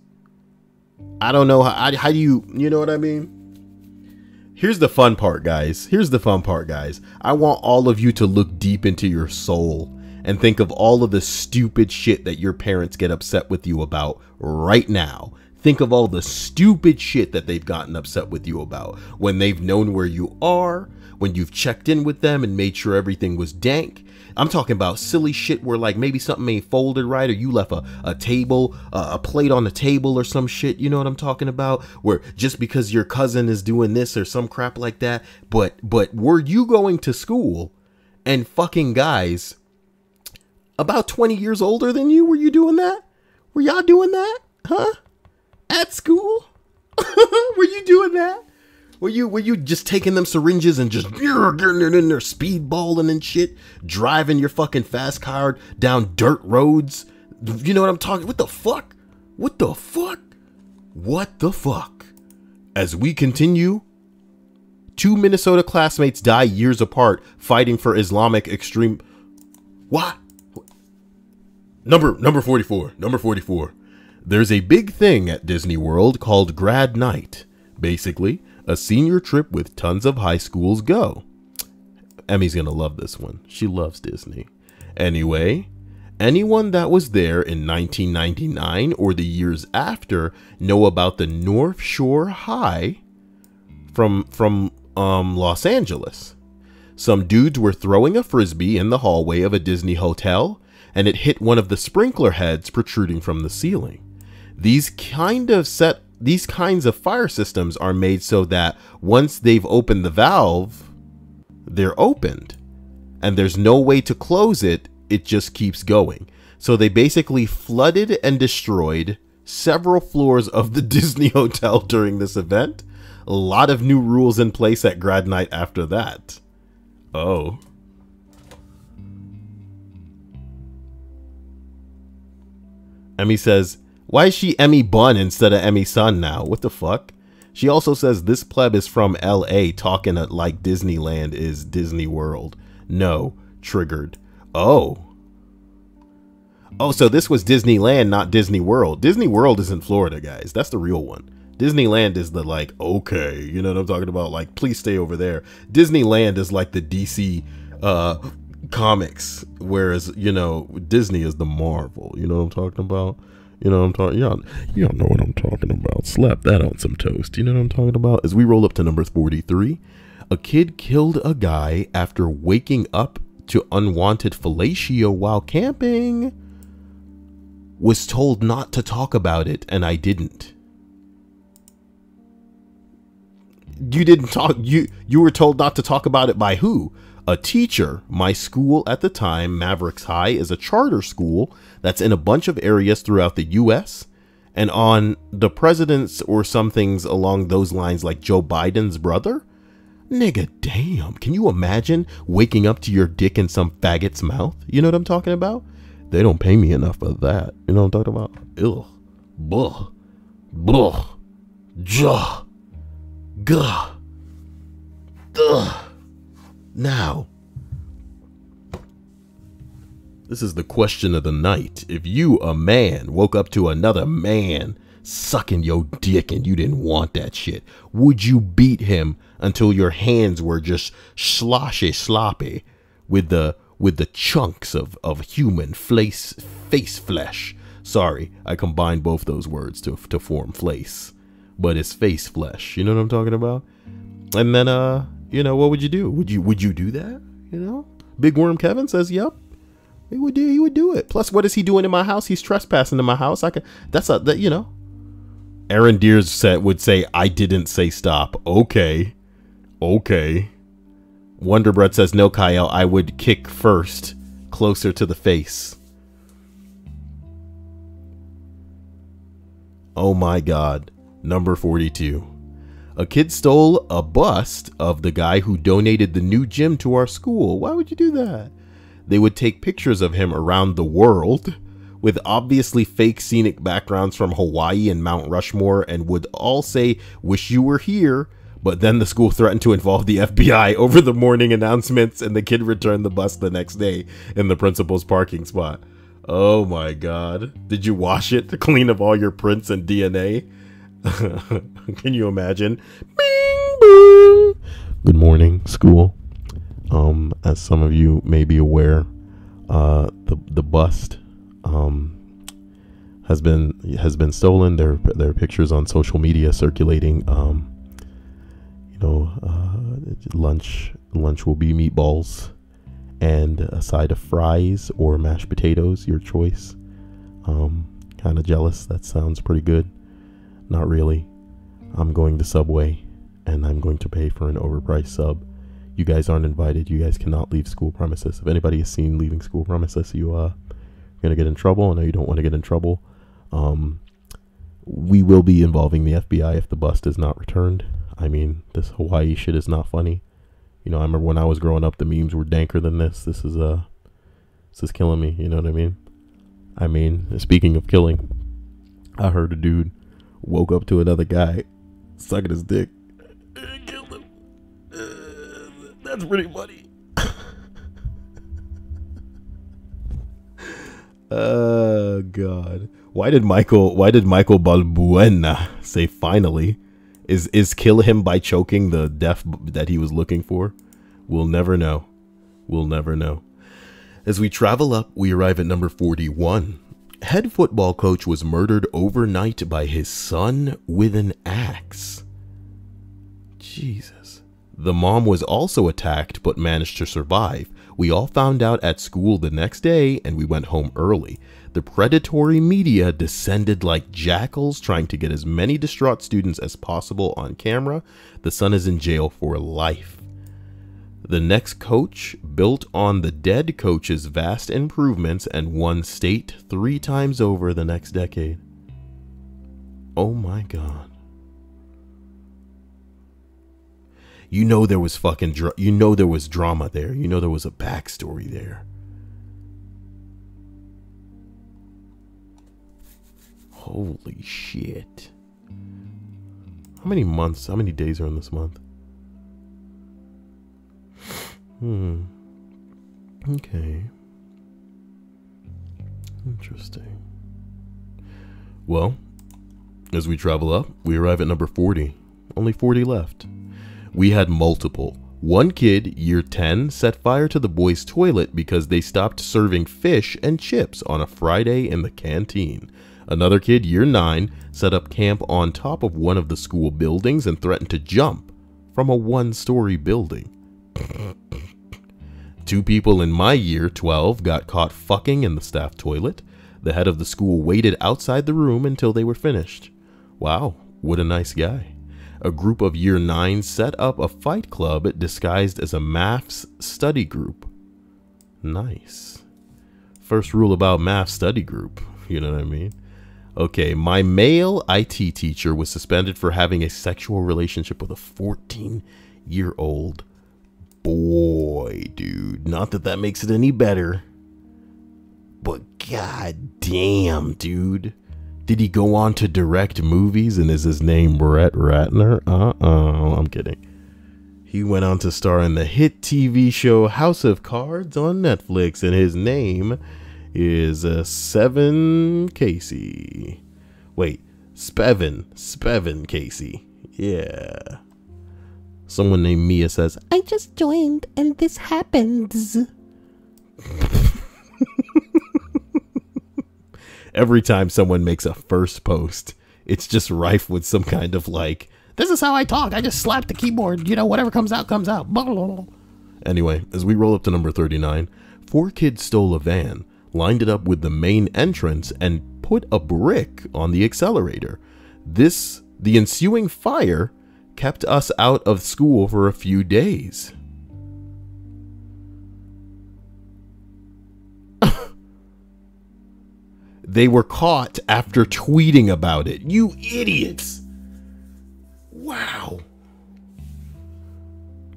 I don't know how do you know what I mean? Here's the fun part, guys. Here's the fun part, guys. I want all of you to look deep into your soul and think of all of the stupid shit that your parents get upset with you about right now. Think of all the stupid shit that they've gotten upset with you about when they've known where you are, when you've checked in with them and made sure everything was dank. I'm talking about silly shit where like maybe something ain't folded right, or you left a table, a plate on the table or some shit. You know what I'm talking about? Where just because your cousin is doing this or some crap like that. But were you going to school and fucking guys about 20 years older than you? Were you doing that? Were y'all doing that? Huh? At school? Were you doing that? Were you just taking them syringes and just getting it in there, speedballing and shit, driving your fucking fast car down dirt roads? You know what I'm talking? What the fuck? What the fuck? What the fuck? As we continue, 2 Minnesota classmates die years apart fighting for Islamic extreme. What? Number 44. Number 44. There's a big thing at Disney World called grad night. Basically, a senior trip with tons of high schools go. Emmy's gonna love this one. She loves Disney. Anyway, anyone that was there in 1999 or the years after know about the North Shore High from Los Angeles. Some dudes were throwing a frisbee in the hallway of a Disney hotel, and it hit one of the sprinkler heads protruding from the ceiling. These kinds of fire systems are made so that once they've opened the valve, they're opened, and there's no way to close it. It just keeps going. So they basically flooded and destroyed several floors of the Disney hotel during this event. A lot of new rules in place at grad night after that. Oh. Emmy says, why is she Emmy Bun instead of Emmy Sun now? What the fuck? She also says this pleb is from LA talking like Disneyland is Disney World. No, triggered. Oh, so this was Disneyland, not Disney World. Disney World is in Florida, guys. That's the real one. Disneyland is the like, okay, you know what I'm talking about? Like, please stay over there. Disneyland is like the DC comics, whereas, you know, Disney is the Marvel. You know what I'm talking about? You know what I'm talking, y'all know what I'm talking about. Slap that on some toast. You know what I'm talking about? As we roll up to number 43, a kid killed a guy after waking up to unwanted fellatio while camping. Was told not to talk about it, and I didn't. You didn't talk, you were told not to talk about it by who? A teacher. My school at the time, Mavericks High, is a charter school that's in a bunch of areas throughout the US, and on the presidents or some things along those lines, like Joe Biden's brother. Nigga, damn, can you imagine waking up to your dick in some faggot's mouth? You know what I'm talking about? They don't pay me enough for that. You know what I'm talking about? Ugh. Blah. Blah. Jah. Gah. Ugh. Now, this is the question of the night. If you, a man, woke up to another man sucking your dick and you didn't want that shit, would you beat him until your hands were just sloppy with the chunks of human face flesh? Sorry, I combined both those words to form flace, but it's face flesh. You know what I'm talking about? And then you know, what would you do? Would you do that? You know, Big Worm Kevin says, "Yep, he would do it." Plus, what is he doing in my house? He's trespassing in my house. You know. Aaron Deers would say, "I didn't say stop." Okay. Wonderbread says, "No, Kyle, I would kick first, closer to the face." Oh my God. Number 42. A kid stole a bust of the guy who donated the new gym to our school. Why would you do that? They would take pictures of him around the world with obviously fake scenic backgrounds from Hawaii and Mount Rushmore and would all say, "Wish you were here." But then the school threatened to involve the FBI over the morning announcements, and the kid returned the bus the next day in the principal's parking spot. Oh my God. Did you wash it to clean up all your prints and DNA? Can you imagine? Bing, boom. Good morning, school. As some of you may be aware, the bust has been stolen. There are pictures on social media circulating. Lunch will be meatballs and a side of fries or mashed potatoes, your choice. Kind of jealous. That sounds pretty good. Not really. I'm going to Subway and I'm going to pay for an overpriced sub. You guys aren't invited. You guys cannot leave school premises. If anybody has seen leaving school premises, you're gonna get in trouble. I know you don't want to get in trouble. We will be involving the FBI if the bust is not returned. I mean, this Hawaii shit is not funny. You know, I remember when I was growing up, the memes were danker than this. This is killing me. You know what I mean? I mean, speaking of killing, I heard a dude woke up to another guy sucking his dick and killed him. That's pretty funny. Oh God. Why did Michael Balbuena say finally? Is kill him by choking the death that he was looking for? We'll never know. We'll never know. As we travel up, we arrive at number 41. Head football coach was murdered overnight by his son with an axe. Jesus. The mom was also attacked but managed to survive. We all found out at school the next day and we went home early. The predatory media descended like jackals, trying to get as many distraught students as possible on camera. The son is in jail for life. The next coach built on the dead coach's vast improvements and won state 3 times over the next decade. Oh my God. You know there was there was drama there. You know there was a backstory there. Holy shit. How many days are in this month? Okay. Interesting. Well, as we travel up, we arrive at number 40. Only 40 left. We had multiple. One kid, year 10, set fire to the boys' toilet because they stopped serving fish and chips on a Friday in the canteen. Another kid, year 9, set up camp on top of one of the school buildings and threatened to jump from a 1-story building. 2 people in my year 12 got caught fucking in the staff toilet. The head of the school waited outside the room until they were finished. Wow, what a nice guy. A group of year 9 set up a fight club disguised as a maths study group. Nice. First rule about math study group, you know what I mean? Okay, my male IT teacher was suspended for having a sexual relationship with a 14-year-old boy, dude. Not that that makes it any better, but god damn, dude. Did he go on to direct movies and is his name Brett Ratner? I'm kidding. He went on to star in the hit TV show House of Cards on Netflix, and his name is Seven Casey. Wait, Spevin Casey. Yeah. Someone named Mia says, I just joined and this happens. Every time someone makes a first post, it's just rife with some kind of like, this is how I talk. I just slap the keyboard. You know, whatever comes out, comes out. Anyway, as we roll up to number 39, 4 kids stole a van, lined it up with the main entrance, and put a brick on the accelerator. The ensuing fire kept us out of school for a few days. They were caught after tweeting about it. You idiots. Wow.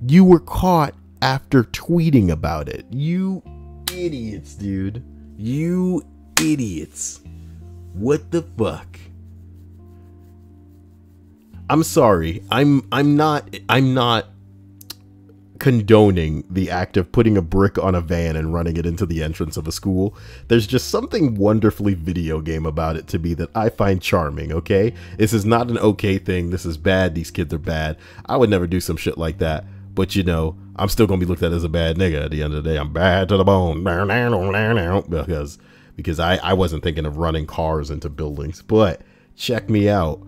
You were caught after tweeting about it. You idiots, dude. You idiots. What the fuck? I'm sorry. I'm not condoning the act of putting a brick on a van and running it into the entrance of a school. There's just something wonderfully video game about it to me that I find charming, okay? This is not an okay thing. This is bad. These kids are bad. I would never do some shit like that. But, you know, I'm still going to be looked at as a bad nigga at the end of the day. I'm bad to the bone. Because I wasn't thinking of running cars into buildings. But check me out.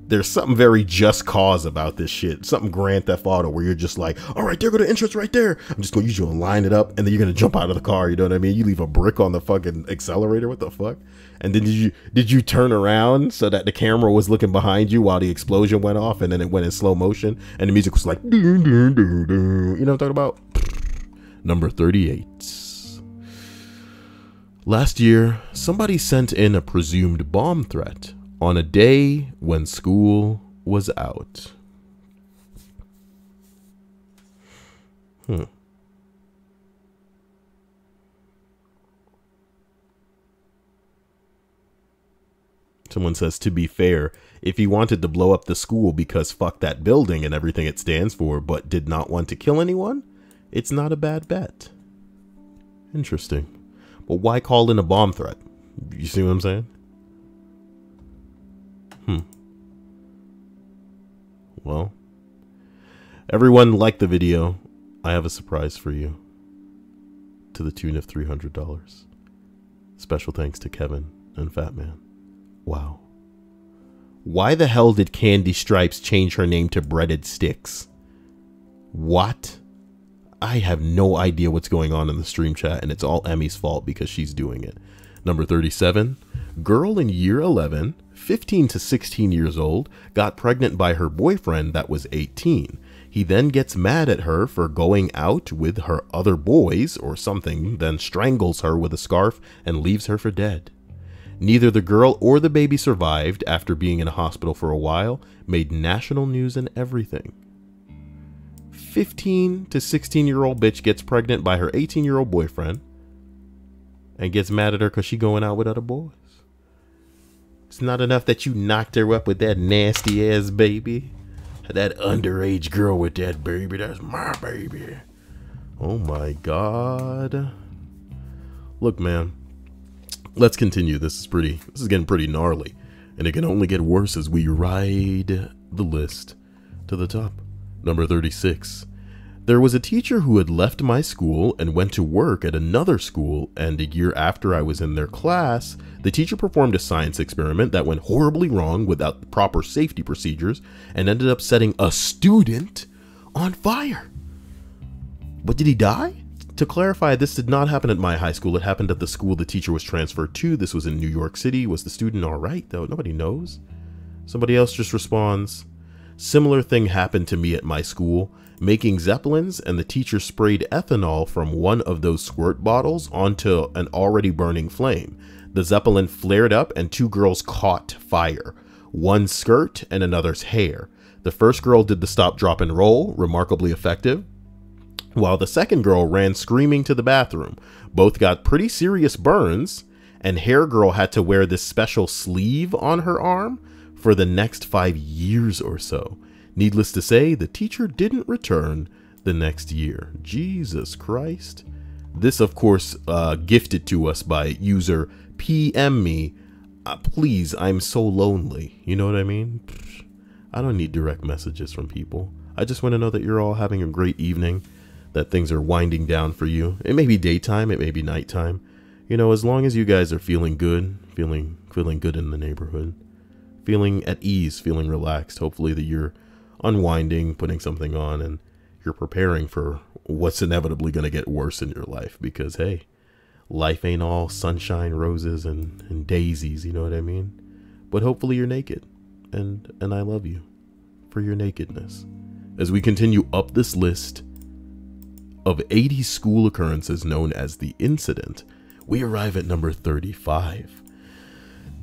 There's something very Just Cause about this shit. Something Grand Theft Auto where you're just like, all right, there go the entrance right there. I'm just going to use you and line it up. And then you're going to jump out of the car. You know what I mean? You leave a brick on the fucking accelerator. What the fuck? And then did you turn around so that the camera was looking behind you while the explosion went off? And then it went in slow motion. And the music was like, doo, doo, doo, doo. You know what I'm talking about? Number 38. Last year, somebody sent in a presumed bomb threat on a day when school was out. Someone says, to be fair, if he wanted to blow up the school because fuck that building and everything it stands for, but did not want to kill anyone, it's not a bad bet. Interesting. But why call in a bomb threat? You see what I'm saying? Well, everyone liked the video. I have a surprise for you to the tune of $300. Special thanks to Kevin and Fat Man. Wow. Why the hell did Candy Stripes change her name to Breaded Sticks? What? I have no idea what's going on in the stream chat, and it's all Emmy's fault because she's doing it. Number 37. Girl in year 11, 15 to 16 years old, got pregnant by her boyfriend that was 18. He then gets mad at her for going out with her other boys or something, then strangles her with a scarf and leaves her for dead. Neither the girl or the baby survived after being in a hospital for a while, made national news and everything. 15 to 16-year-old bitch gets pregnant by her 18-year-old boyfriend and gets mad at her because she going out with other boys. It's not enough that you knocked her up with that nasty ass baby. That underage girl with that baby, that's my baby. Oh my God. Look, man, let's continue. This is getting pretty gnarly, and it can only get worse as we ride the list to the top. Number 36. There was a teacher who had left my school and went to work at another school, and a year after I was in their class, the teacher performed a science experiment that went horribly wrong without the proper safety procedures and ended up setting a student on fire. But did he die? To clarify, this did not happen at my high school. It happened at the school the teacher was transferred to. This was in New York City. Was the student all right, though? Nobody knows. Somebody else just responds, similar thing happened to me at my school, making zeppelins, and the teacher sprayed ethanol from one of those squirt bottles onto an already burning flame. The zeppelin flared up and two girls caught fire, one's skirt and another's hair. The first girl did the stop, drop, and roll, remarkably effective, while the second girl ran screaming to the bathroom. Both got pretty serious burns, and hair girl had to wear this special sleeve on her arm for the next 5 years or so. Needless to say, the teacher didn't return the next year. Jesus Christ. This, of course, gifted to us by user PM me. Please, I'm so lonely. You know what I mean? I don't need direct messages from people. I just want to know that you're all having a great evening, that things are winding down for you. It may be daytime, it may be nighttime. You know, as long as you guys are feeling good, feeling good in the neighborhood, feeling at ease, feeling relaxed, hopefully that you're unwinding, putting something on, and you're preparing for what's inevitably going to get worse in your life, because hey, life ain't all sunshine, roses, and daisies, you know what I mean? But hopefully you're naked, and I love you for your nakedness. As we continue up this list of 80 school occurrences known as the incident, we arrive at number 35.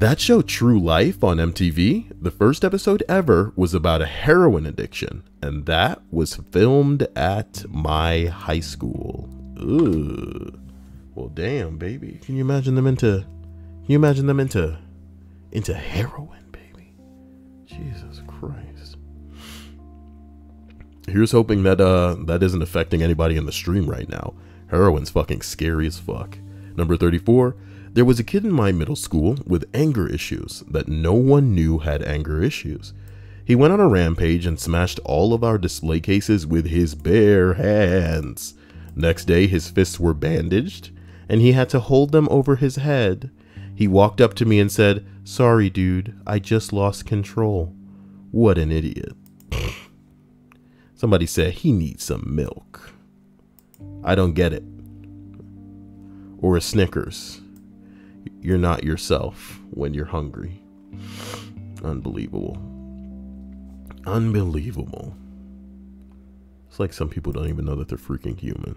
That show True Life on MTV, the first episode ever was about a heroin addiction, and that was filmed at my high school. Ugh. Well, damn, baby. Can you imagine them into heroin, baby? Jesus Christ. Here's hoping that that isn't affecting anybody in the stream right now. Heroin's fucking scary as fuck. Number 34. There was a kid in my middle school with anger issues that no one knew had anger issues. He went on a rampage and smashed all of our display cases with his bare hands. Next day, his fists were bandaged, and he had to hold them over his head. He walked up to me and said, "Sorry, dude, I just lost control." What an idiot. Somebody said he needs some milk. I don't get it. Or a Snickers. You're not yourself when you're hungry. Unbelievable. Unbelievable. It's like some people don't even know that they're freaking human.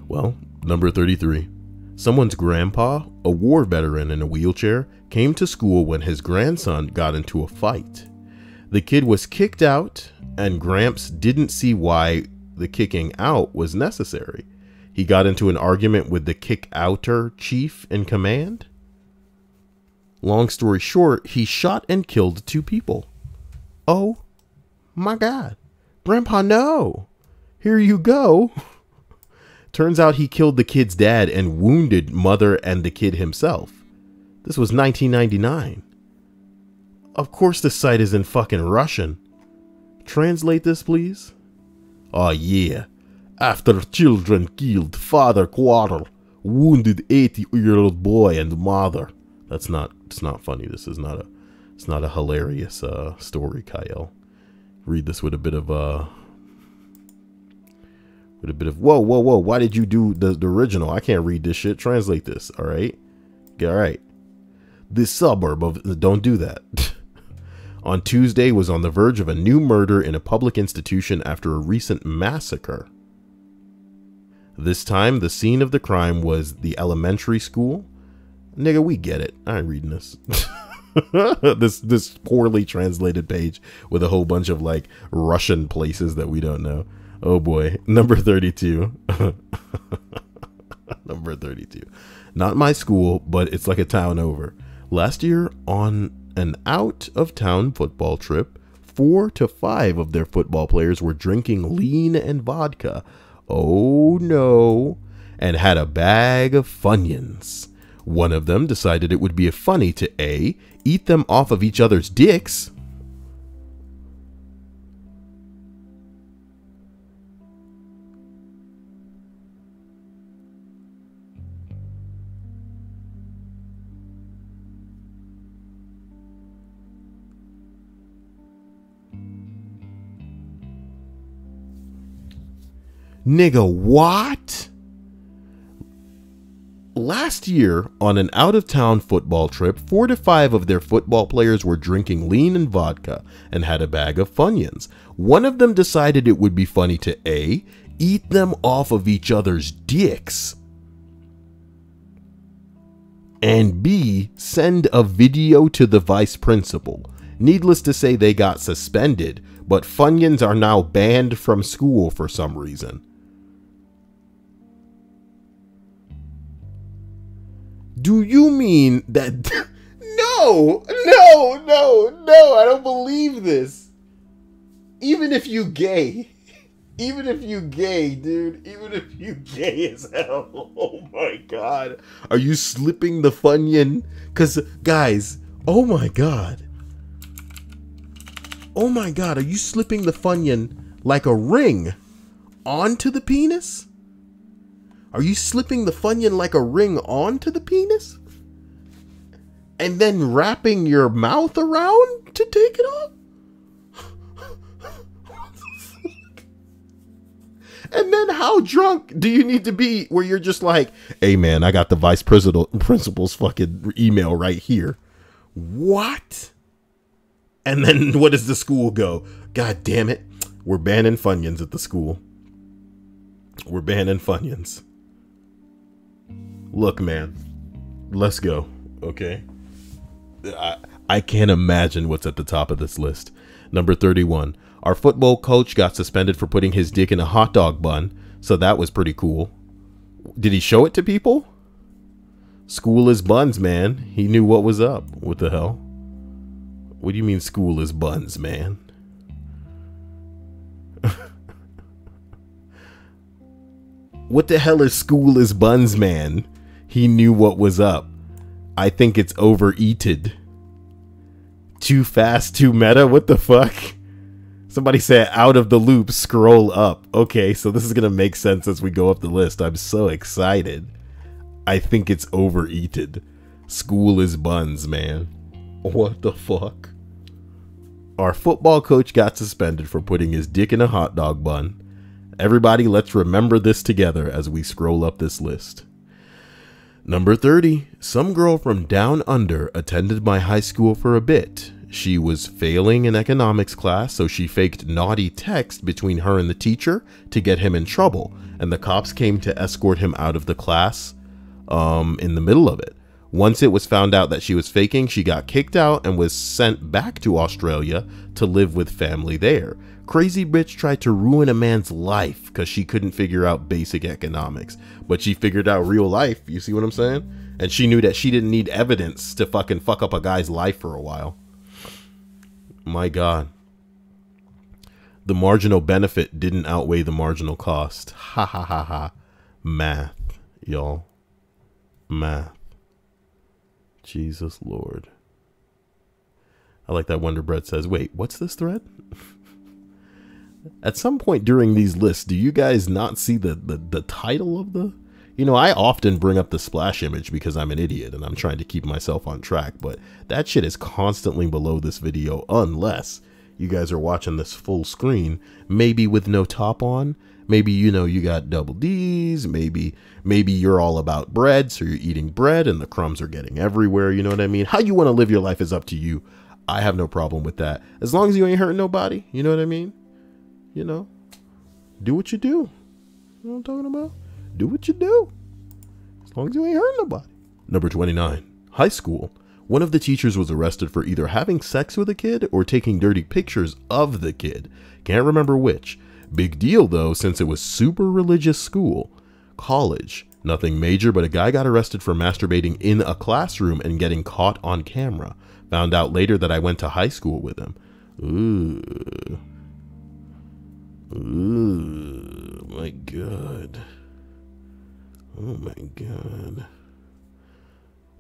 Well, number 33. Someone's grandpa, a war veteran in a wheelchair, came to school when his grandson got into a fight. The kid was kicked out, and Gramps didn't see why the kicking out was necessary. He got into an argument with the kick-outer chief in command. Long story short, he shot and killed 2 people. Oh my God. Grandpa, no. Here you go. Turns out he killed the kid's dad and wounded mother and the kid himself. This was 1999. Of course the site is in fucking Russian. Translate this, please. Oh yeah. After children killed, father quarrel, wounded 80-year-old boy and mother. It's not funny. This is not a hilarious story, Kyle. Read this with a bit of whoa. Why did you do the original? I can't read this shit. Translate this. All right. All right. The suburb of, don't do that. On Tuesday was on the verge of a new murder in a public institution after a recent massacre. This time, the scene of the crime was the elementary school. Nigga, we get it. I ain't reading this. this poorly translated page with a whole bunch of like Russian places that we don't know. Oh boy. Number 32. Number 32. Not my school, but it's like a town over. Last year, on an out-of-town football trip, 4 to 5 of their football players were drinking lean and vodka. Oh no, and had a bag of Funyuns. One of them decided it would be funny to A, eat them off of each other's dicks. Nigga, what? Last year, on an out-of-town football trip, 4 to 5 of their football players were drinking lean and vodka and had a bag of Funyuns. One of them decided it would be funny to A, eat them off of each other's dicks, and B, send a video to the vice principal. Needless to say, they got suspended, but Funyuns are now banned from school for some reason. Do you mean that? No, I don't believe this. Even if you gay, dude, even if you gay as hell, oh my God. Are you slipping the Funyun? Cause guys, oh my God, are you slipping the Funyun like a ring onto the penis? Are you slipping the Funyun like a ring onto the penis? And then wrapping your mouth around to take it off? What the fuck? And then how drunk do you need to be where you're just like, hey man, I got the vice principal's fucking email right here. What? And then what does the school go? God damn it. We're banning Funyuns at the school. We're banning Funyuns. Look, man, let's go. Okay. I can't imagine what's at the top of this list. Number 31. Our football coach got suspended for putting his dick in a hot dog bun, so that was pretty cool. Did he show it to people? School is buns, man. He knew what was up. What the hell? What do you mean school is buns, man? What the hell is school is buns, man? He knew what was up. I think it's overeated. Too fast, too meta? What the fuck? Somebody said out of the loop, scroll up. Okay, so this is going to make sense as we go up the list. I'm so excited. I think it's overeated. School is buns, man. What the fuck? Our football coach got suspended for putting his dick in a hot dog bun. Everybody, let's remember this together as we scroll up this list. Number 30. Some girl from down under attended my high school for a bit. She was failing in economics class, so she faked naughty text between her and the teacher to get him in trouble, and the cops came to escort him out of the class in the middle of it. Once it was found out that she was faking, she got kicked out and was sent back to Australia to live with family there. Crazy bitch tried to ruin a man's life because she couldn't figure out basic economics, but she figured out real life. You see what I'm saying? And she knew that she didn't need evidence to fucking fuck up a guy's life for a while. My God. The marginal benefit didn't outweigh the marginal cost. Ha ha ha ha. Math, y'all. Math. Jesus Lord. I like that Wonder Bread says, wait, what's this thread? At some point during these lists, do you guys not see the title of the... You know, I often bring up the splash image because I'm an idiot and I'm trying to keep myself on track, but that shit is constantly below this video unless you guys are watching this full screen, maybe with no top on. Maybe, you know, you got double D's. Maybe you're all about bread, so you're eating bread and the crumbs are getting everywhere. You know what I mean? How you want to live your life is up to you. I have no problem with that. As long as you ain't hurting nobody. You know what I mean? You know, do what you do. You know what I'm talking about? Do what you do. As long as you ain't hurting nobody. Number 29. High school. One of the teachers was arrested for either having sex with a kid or taking dirty pictures of the kid. Can't remember which. Big deal though, since it was super religious school. College. Nothing major, but a guy got arrested for masturbating in a classroom and getting caught on camera. Found out later that I went to high school with him. Ooh. Ooh, my God. Oh my God.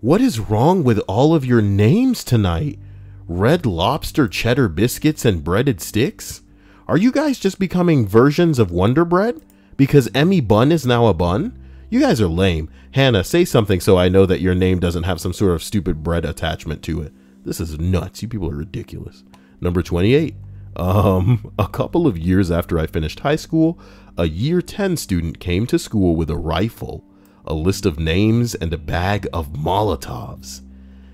What is wrong with all of your names tonight? Red Lobster, cheddar biscuits, and breaded sticks? Are you guys just becoming versions of Wonder Bread? Because Emmy Bun is now a bun? You guys are lame. Hannah, say something so I know that your name doesn't have some sort of stupid bread attachment to it. This is nuts. You people are ridiculous. Number 28. A couple of years after I finished high school, a year 10 student came to school with a rifle, a list of names, and a bag of Molotovs.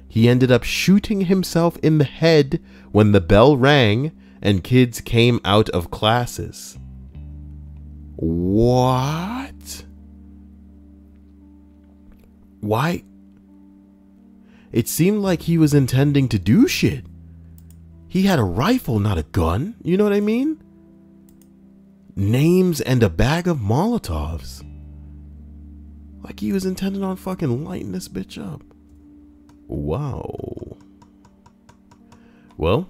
He ended up shooting himself in the head when the bell rang and kids came out of classes. What? Why? It seemed like he was intending to do shit. He had a rifle, not a gun. You know what I mean? Names and a bag of Molotovs. Like he was intending on fucking lighting this bitch up. Wow. Well,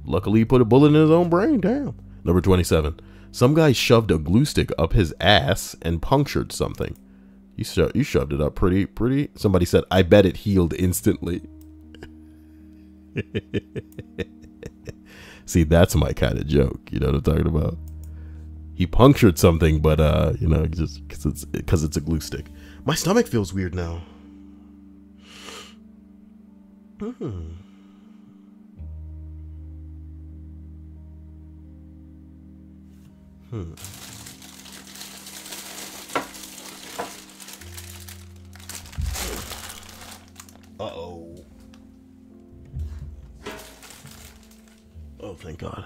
luckily he put a bullet in his own brain. Damn. Number 27. Some guy shoved a glue stick up his ass and punctured something. You shoved it up pretty. Somebody said, I bet it healed instantly. See, that's my kind of joke. You know what I'm talking about? He punctured something, but you know, just because it's a glue stick. My stomach feels weird now. Uh-oh. Oh, thank God.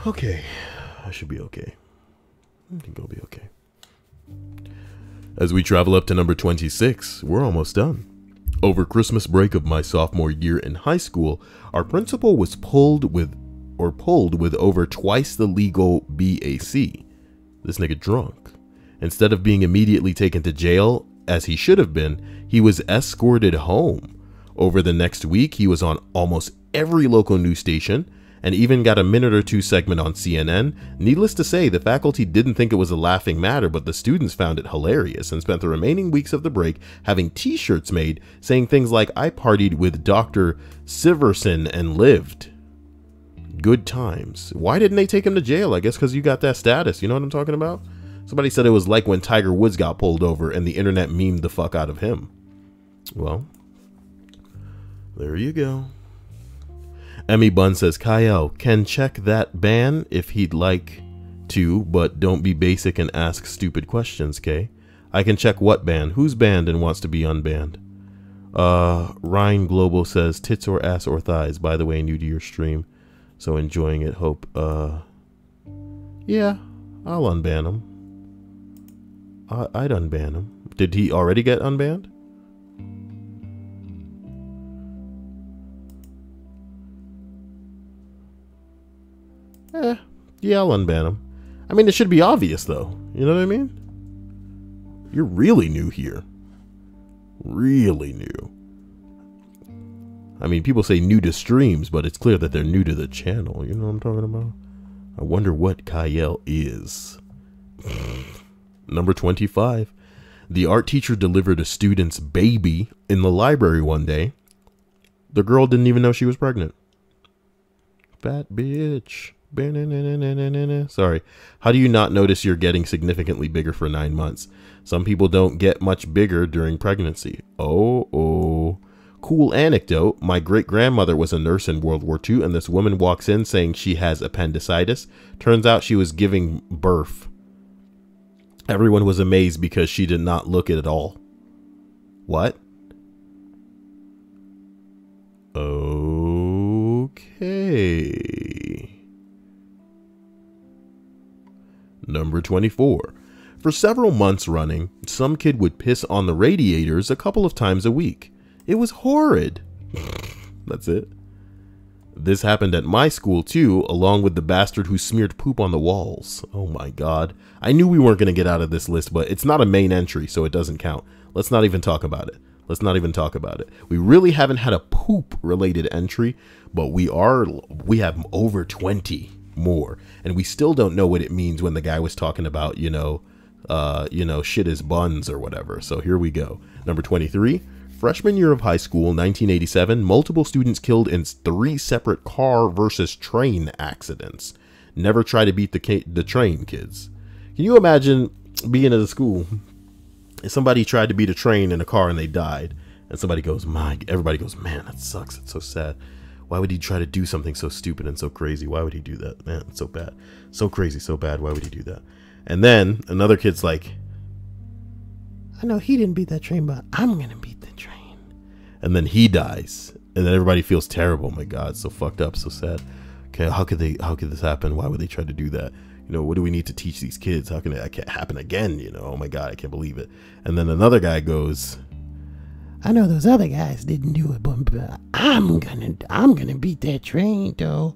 Okay. I should be okay. I think I'll be okay. As we travel up to number 26, we're almost done. Over Christmas break of my sophomore year in high school, our principal was pulled with over twice the legal BAC. This nigga drunk. Instead of being immediately taken to jail, as he should have been, he was escorted home. Over the next week, he was on almost every local news station, and even got a minute or two segment on CNN. Needless to say, the faculty didn't think it was a laughing matter, but the students found it hilarious and spent the remaining weeks of the break having t-shirts made saying things like, "I partied with Dr. Siverson and lived." Good times. Why didn't they take him to jail? I guess because you got that status. You know what I'm talking about? Somebody said it was like when Tiger Woods got pulled over and the internet memed the fuck out of him. Well, there you go. Emmy Bun says, Kyle can check that ban if he'd like to, but don't be basic and ask stupid questions, Kay. I can check what ban? Who's banned and wants to be unbanned? Ryan Global says, tits or ass or thighs. By the way, new to your stream, so enjoying it. Hope, yeah, I'll unban him. I'd unban him. Did he already get unbanned? Yeah, I'll unban him. I mean, it should be obvious, though. You know what I mean? You're really new here. Really new. I mean, people say new to streams, but it's clear that they're new to the channel. You know what I'm talking about? I wonder what Kyle is. Number 25. The art teacher delivered a student's baby in the library one day. The girl didn't even know she was pregnant. Fat bitch. Sorry. How do you not notice you're getting significantly bigger for 9 months? Some people don't get much bigger during pregnancy. Oh. Cool anecdote. My great-grandmother was a nurse in World War II, and this woman walks in saying she has appendicitis. Turns out she was giving birth. Everyone was amazed because she did not look it at all. What? Okay. Number 24. For several months running, some kid would piss on the radiators a couple of times a week. It was horrid. That's it. This happened at my school too, along with the bastard who smeared poop on the walls. Oh my god. I knew we weren't going to get out of this list, but it's not a main entry, so it doesn't count. Let's not even talk about it. We really haven't had a poop related entry, but we have over 20 more, and we still don't know what it means when the guy was talking about, shit is buns or whatever. So here we go. Number 23. Freshman year of high school, 1987, multiple students killed in 3 separate car versus train accidents. Never try to beat the train, kids. Can you imagine being at a school, if somebody tried to beat a train in a car and they died, and everybody goes, man, that sucks, it's so sad. Why would he try to do something so stupid and so crazy? Why would he do that? Man, it's so bad. So crazy, so bad. Why would he do that? And then another kid's like, I know he didn't beat that train, but I'm going to beat the train. And then he dies. And then everybody feels terrible. Oh my God, so fucked up, so sad. Okay, how could this happen? Why would they try to do that? What do we need to teach these kids? How can it happen again? Oh my God, I can't believe it. And then another guy goes, I know those other guys didn't do it, but I'm gonna beat that train though.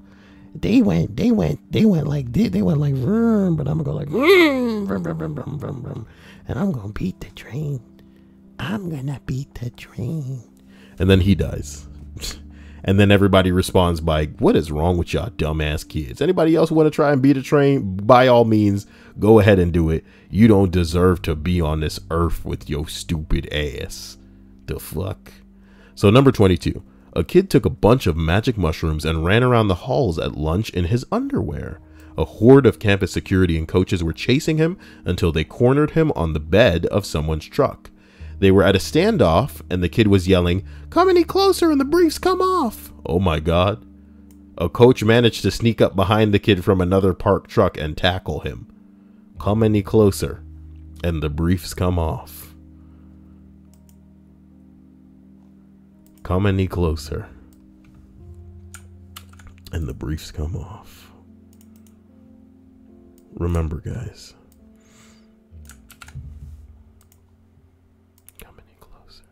They went like this. They went like vroom, but I'm gonna go like vroom, vroom, vroom, vroom, vroom, vroom, vroom, and I'm gonna beat the train. I'm gonna beat the train. And then he dies. And then everybody responds by, what is wrong with y'all dumbass kids? Anybody else want to try and beat a train? By all means, go ahead and do it. You don't deserve to be on this earth with your stupid ass. The fuck? So number 22. A kid took a bunch of magic mushrooms and ran around the halls at lunch in his underwear. A horde of campus security and coaches were chasing him until they cornered him on the bed of someone's truck. They were at a standoff and the kid was yelling, come any closer and the briefs come off. Oh my God. A coach managed to sneak up behind the kid from another parked truck and tackle him. Come any closer and the briefs come off. Come any closer and the briefs come off. Remember, guys. Come any closer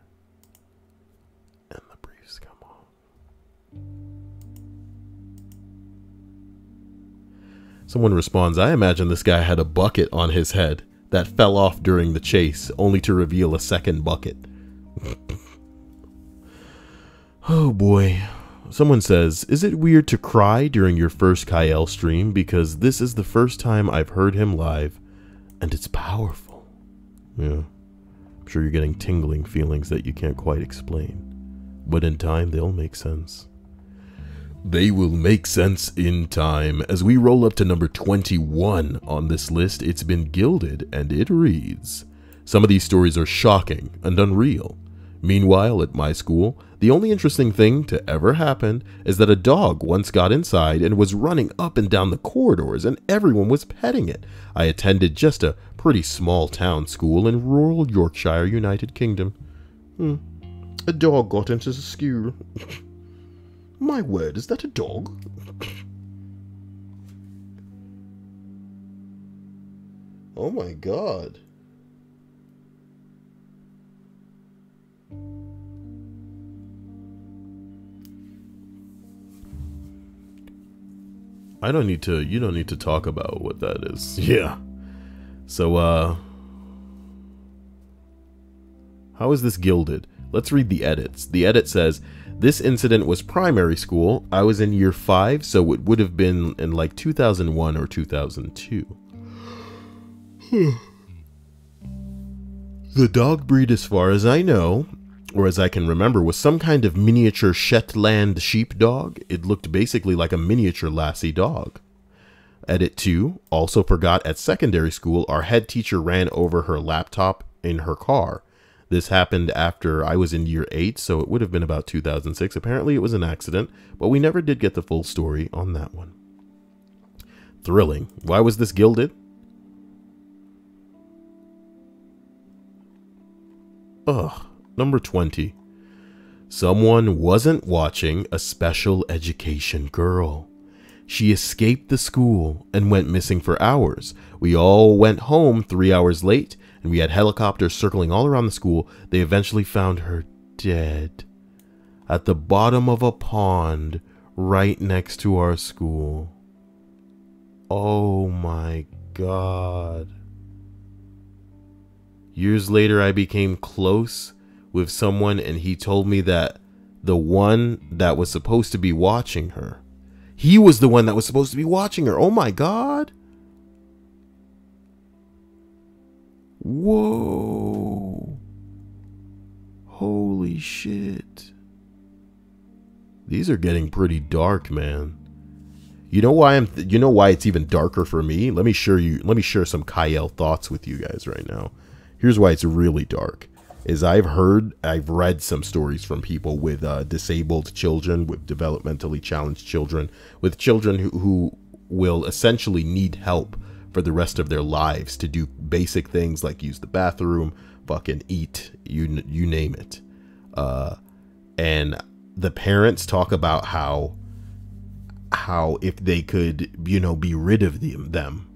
Someone responds, I imagine this guy had a bucket on his head that fell off during the chase, only to reveal a second bucket. Oh boy. Someone says, is it weird to cry during your first Kyle stream? Because this is the first time I've heard him live, and it's powerful. Yeah. I'm sure you're getting tingling feelings that you can't quite explain. But in time, they'll make sense. They will make sense in time. As we roll up to number 21 on this list, it's been gilded, and it reads, some of these stories are shocking and unreal. Meanwhile, at my school, the only interesting thing to ever happen is that a dog once got inside and was running up and down the corridors, and everyone was petting it. I attended just a pretty small town school in rural Yorkshire, United Kingdom. A dog got into the school. My word, is that a dog? Oh my god. You don't need to talk about what that is. Yeah. So, how is this gilded? Let's read the edits. The edit says, this incident was primary school. I was in year 5, so it would have been in like 2001 or 2002. The dog breed, as far as I know, or as I can remember, was some kind of miniature Shetland sheepdog. It looked basically like a miniature Lassie dog. Edit 2, also forgot at secondary school, our head teacher ran over her laptop in her car. This happened after I was in year 8, so it would have been about 2006. Apparently it was an accident, but we never did get the full story on that one. Thrilling. Why was this gilded? Ugh. Number 20. Someone wasn't watching a special education girl. She escaped the school and went missing for hours. We all went home 3 hours late, and we had helicopters circling all around the school. They eventually found her dead at the bottom of a pond right next to our school. Oh my god. Years later, I became close with someone, and he told me that the one that was supposed to be watching her, he was the one that was supposed to be watching her. Oh my god. Whoa. Holy shit. These are getting pretty dark, man. You know why it's even darker for me? Let me share some Kyle thoughts with you guys right now. Here's why it's really dark. Is I've read some stories from people with disabled children, with developmentally challenged children, with children who will essentially need help for the rest of their lives to do basic things like use the bathroom, fucking eat, you name it. And the parents talk about how if they could, be rid of them,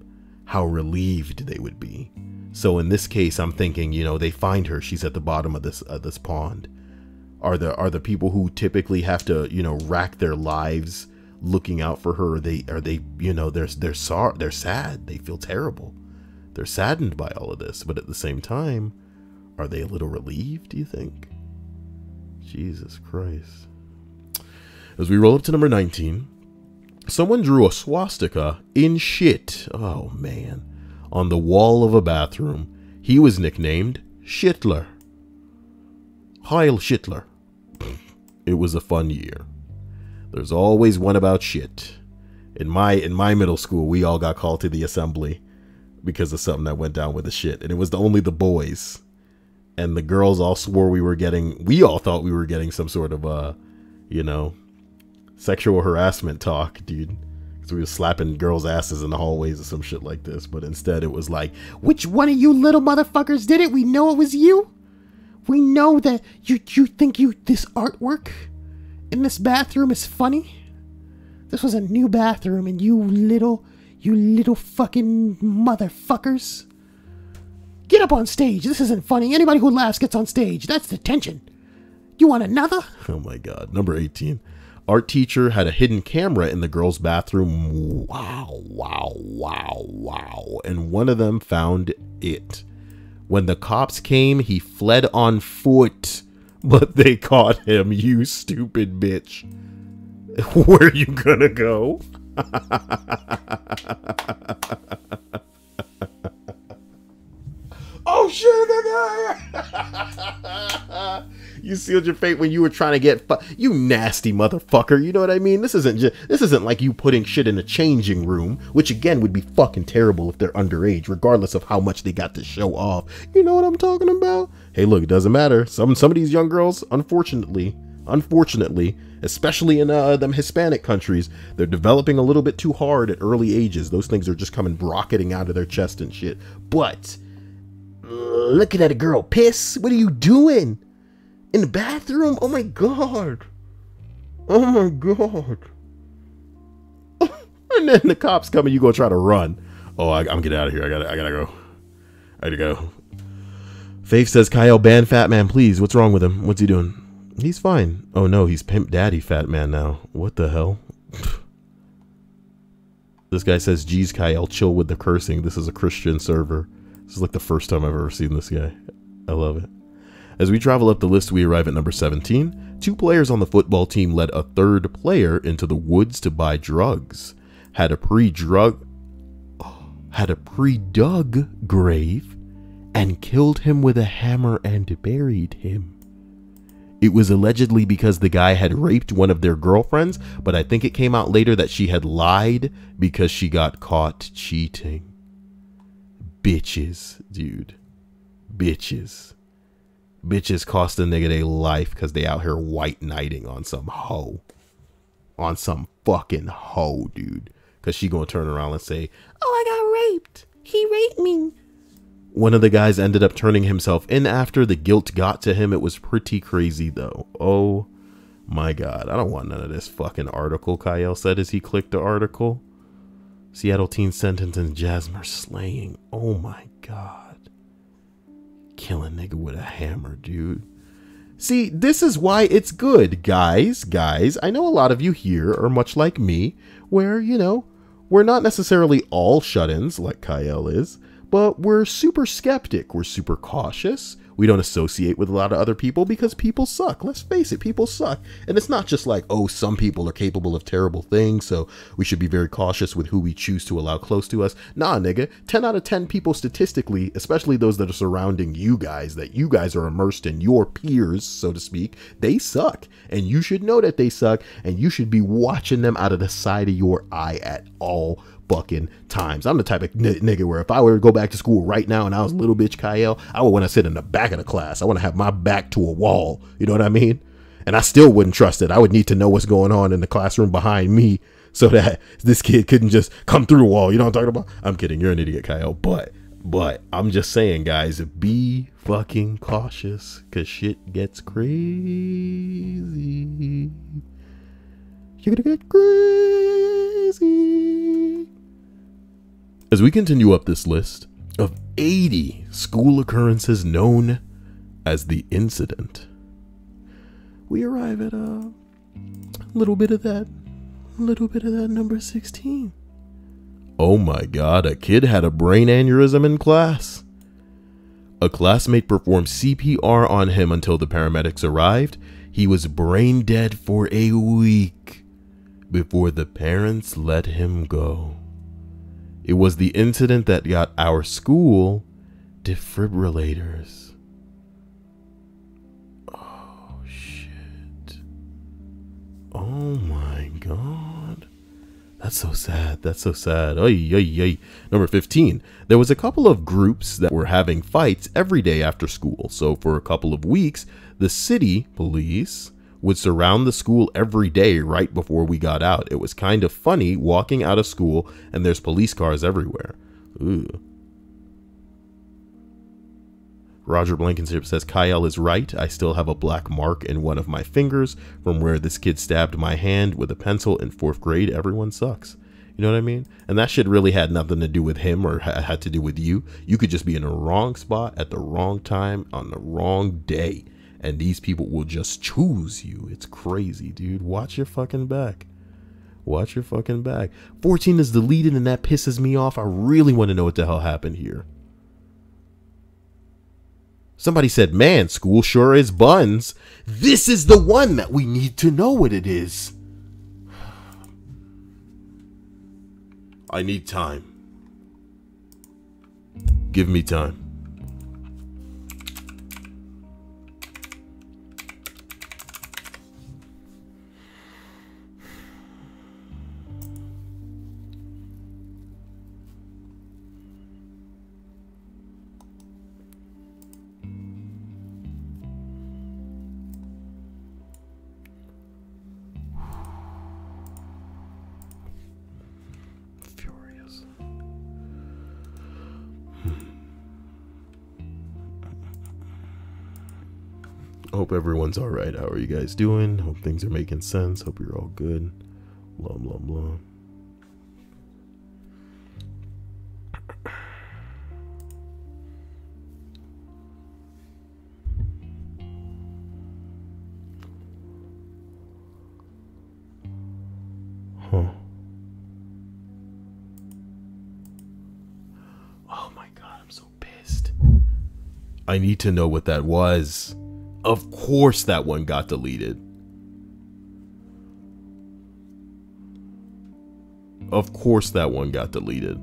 how relieved they would be. So in this case, I'm thinking, they find her. She's at the bottom of this pond. Are the people who typically have to, rack their lives looking out for her? They're sad. They feel terrible. They're saddened by all of this. But at the same time, are they a little relieved, do you think? Jesus Christ. As we roll up to number 19, someone drew a swastika in shit. Oh, man. On the wall of a bathroom. He was nicknamed Shitler. Heil Shitler. It was a fun year. There's always one about shit. In my middle school, we all got called to the assembly because of something that went down with the shit. And it was only the boys. And the girls all swore we all thought we were getting some sort of, sexual harassment talk, dude. We were slapping girls' asses in the hallways or some shit like this, but instead it was like, which one of you little motherfuckers did it? We know it was you. We know that you think this artwork in this bathroom is funny. This was a new bathroom, and you little fucking motherfuckers. Get up on stage. This isn't funny. Anybody who laughs gets on stage. That's detention. You want another? Oh my god. Number 18. Art teacher had a hidden camera in the girls' bathroom. Wow, wow, wow, wow. And one of them found it. When the cops came, he fled on foot, but they caught him, you stupid bitch. Where are you gonna go? Oh shit! You sealed your fate when you were trying to get you nasty motherfucker. You know what I mean? This isn't like you putting shit in a changing room, which again would be fucking terrible if they're underage, regardless of how much they got to show off. You know what I'm talking about? Hey, look, it doesn't matter. Some of these young girls, unfortunately, especially in them Hispanic countries, they're developing a little bit too hard at early ages. Those things are just coming rocketing out of their chest and shit. But looking at a girl piss, what are you doing? In the bathroom? Oh my god. Oh my god. And then the cops come and you go try to run. Oh, I'm getting out of here. I gotta go. Faith says, Kyle, ban Fat Man, please. What's wrong with him? What's he doing? He's fine. Oh no, he's Pimp Daddy Fat Man now. What the hell? This guy says, geez, Kyle, chill with the cursing. This is a Christian server. This is like the first time I've ever seen this guy. I love it. As we travel up the list, we arrive at number 17. 2 players on the football team led a 3rd player into the woods to buy drugs. Had a pre-dug grave and killed him with a hammer and buried him. It was allegedly because the guy had raped one of their girlfriends, but I think it came out later that she had lied because she got caught cheating. Bitches, dude. Bitches. Bitches cost a nigga their life because they out here white knighting on some hoe. On some fucking hoe, dude. Because she gonna turn around and say, oh, I got raped. He raped me. One of the guys ended up turning himself in after the guilt got to him. It was pretty crazy, though. Oh, my God. I don't want none of this fucking article, Kyle said as he clicked the article. Seattle teen sentenced in Jasmer slaying. Oh, my God. Kill a nigga with a hammer, dude. See, this is why it's good, guys. I know a lot of you here are much like me, where, you know, we're not necessarily all shut-ins like Kyle is, but we're super skeptic. We're super cautious. We don't associate with a lot of other people because people suck. Let's face it, people suck. And it's not just like, oh, some people are capable of terrible things, so we should be very cautious with who we choose to allow close to us. Nah, nigga, 10 out of 10 people statistically, especially those that are surrounding you guys, that you guys are immersed in, your peers, so to speak, they suck. And you should know that they suck, and you should be watching them out of the side of your eye at all fucking times. I'm the type of nigga where if I were to go back to school right now and I was little bitch Kyle, I would want to sit in the back of the class. I want to have my back to a wall. You know what I mean? And I still wouldn't trust it. I would need to know what's going on in the classroom behind me so that this kid couldn't just come through a wall. You know what I'm talking about? I'm kidding. You're an idiot, Kyle. But I'm just saying, guys, be fucking cautious because shit gets crazy. You're gonna get crazy. As we continue up this list of 80 school occurrences known as the incident, we arrive at a little bit of that number 16. Oh my God, a kid had a brain aneurysm in class. A classmate performed CPR on him until the paramedics arrived. He was brain dead for a week before the parents let him go. It was the incident that got our school defibrillators. Oh, shit. Oh, my God. That's so sad. That's so sad. Oy, oy, oy. Number 15. There was a couple of groups that were having fights every day after school. So for a couple of weeks, the city police would surround the school every day right before we got out. It was kind of funny walking out of school and there's police cars everywhere. Ooh. Roger Blankenship says, Kyle is right. I still have a black mark in one of my fingers from where this kid stabbed my hand with a pencil in 4th grade. Everyone sucks. You know what I mean? And that shit really had nothing to do with him or had to do with you. You could just be in the wrong spot at the wrong time on the wrong day. and these people will just choose you. It's crazy, dude. Watch your fucking back. Watch your fucking back. 14 is deleted, and that pisses me off. I really want to know what the hell happened here. Somebody said, man, school sure is buns. This is the one that we need to know what it is. I need time. Give me time. Hope everyone's all right. How are you guys doing? Hope things are making sense. Hope you're all good. Blah, blah, blah. Huh. Oh my God, I'm so pissed. I need to know what that was. Of course that one got deleted. Of course that one got deleted.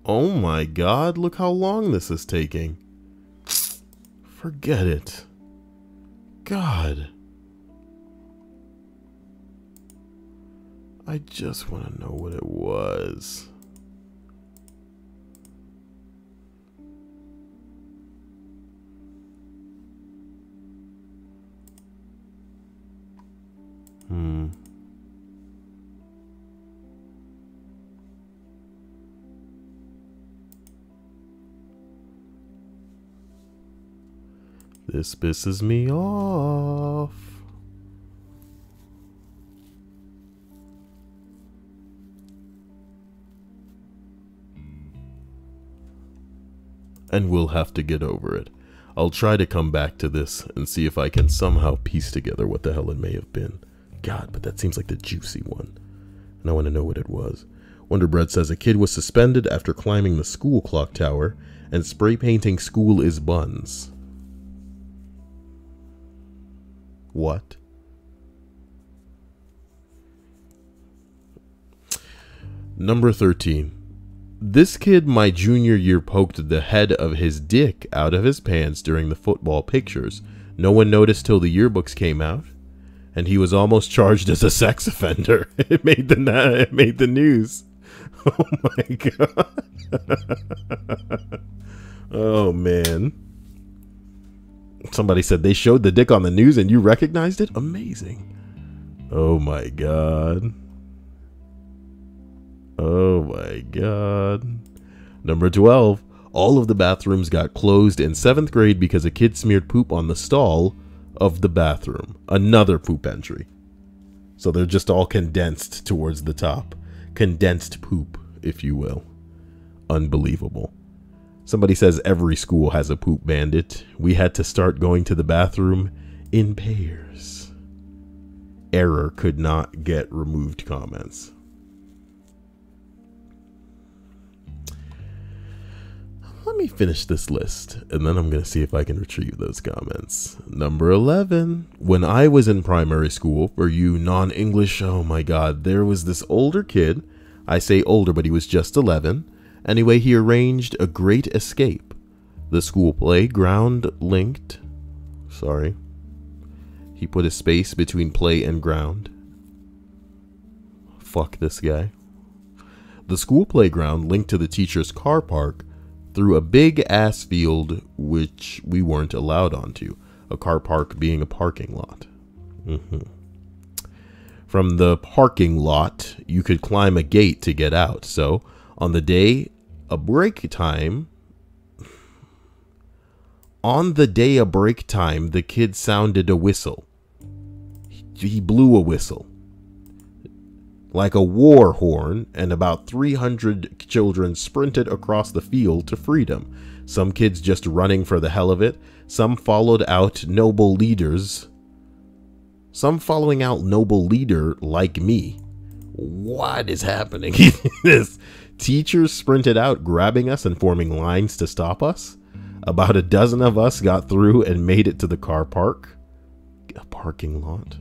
Oh my God, look how long this is taking. Forget it. God. I just want to know what it was. This pisses me off. And we'll have to get over it. I'll try to come back to this and see if I can somehow piece together what the hell it may have been. God, but that seems like the juicy one. And I want to know what it was. Wonderbread says a kid was suspended after climbing the school clock tower and spray painting "School is buns." What? Number 13. This kid my junior year poked the head of his dick out of his pants during the football pictures. No one noticed till the yearbooks came out, and he was almost charged as a sex offender. It made the news. Oh my God. Oh man. Somebody said they showed the dick on the news and you recognized it? Amazing. Oh my God. Oh my God. Number 12. All of the bathrooms got closed in 7th grade because a kid smeared poop on the stall of the bathroom. Another poop entry. So they're just all condensed towards the top. Condensed poop, if you will. Unbelievable. Somebody says every school has a poop bandit. We had to start going to the bathroom in pairs. Error could not get removed comments. Let me finish this list, and then I'm going to see if I can retrieve those comments. Number 11. When I was in primary school, for you non-English, oh my God, there was this older kid. I say older, but he was just 11. Anyway, he arranged a great escape. The school playground linked. Sorry. He put a space between play and ground. Fuck this guy. The school playground linked to the teacher's car park through a big ass field which we weren't allowed onto, a car park being a parking lot. From the parking lot, you could climb a gate to get out. So on the day of break time, the kid sounded a whistle. He blew a whistle. Like a war horn, and about 300 children sprinted across the field to freedom. Some kids just running for the hell of it. Some following out noble leader like me. What is happening? This teachers sprinted out, grabbing us and forming lines to stop us. About a dozen of us got through and made it to the car park, a parking lot.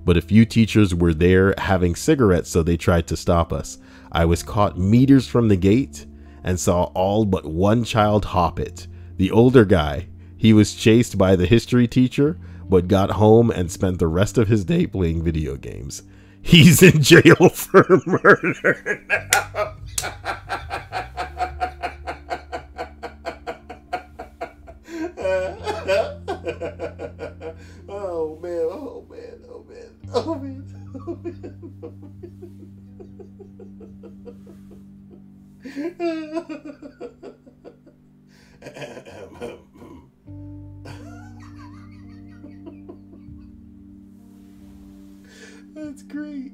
But a few teachers were there having cigarettes, so they tried to stop us. I was caught meters from the gate and saw all but one child hop it. The older guy, he was chased by the history teacher, but got home and spent the rest of his day playing video games. He's in jail for murder now. Oh man, oh man, oh man, oh man, oh man, That's great.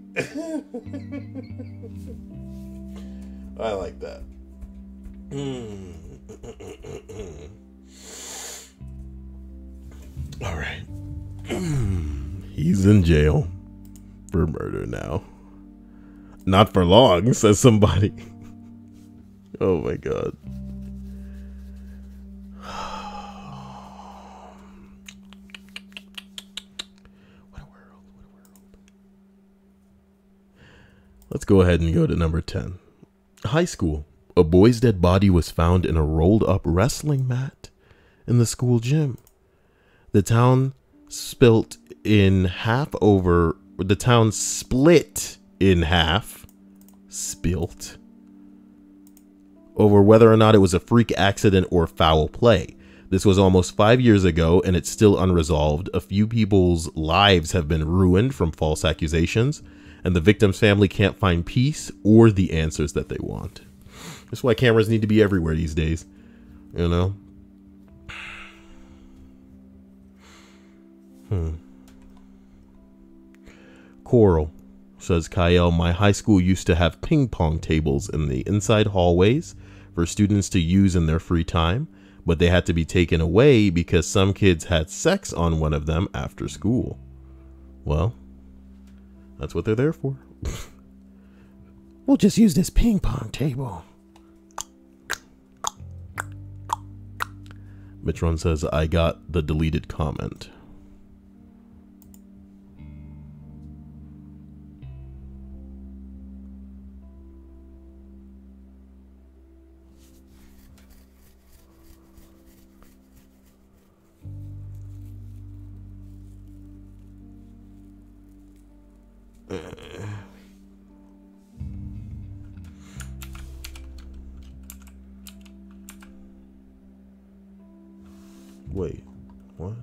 I like that. All right. He's in jail for murder now. Not for long, says somebody. Oh my god. What a world. Let's go ahead and go to number 10. High school. A boy's dead body was found in a rolled up wrestling mat in the school gym. The town split in half over whether or not it was a freak accident or foul play. This was almost 5 years ago and it's still unresolved. A few people's lives have been ruined from false accusations, and the victim's family can't find peace or the answers that they want. That's why cameras need to be everywhere these days, you know? Coral says, Kyle, my high school used to have ping pong tables in the inside hallways for students to use in their free time, but they had to be taken away because some kids had sex on one of them after school. Well, that's what they're there for. We'll just use this ping pong table. Mitron says, I got the deleted comment. Wait, what?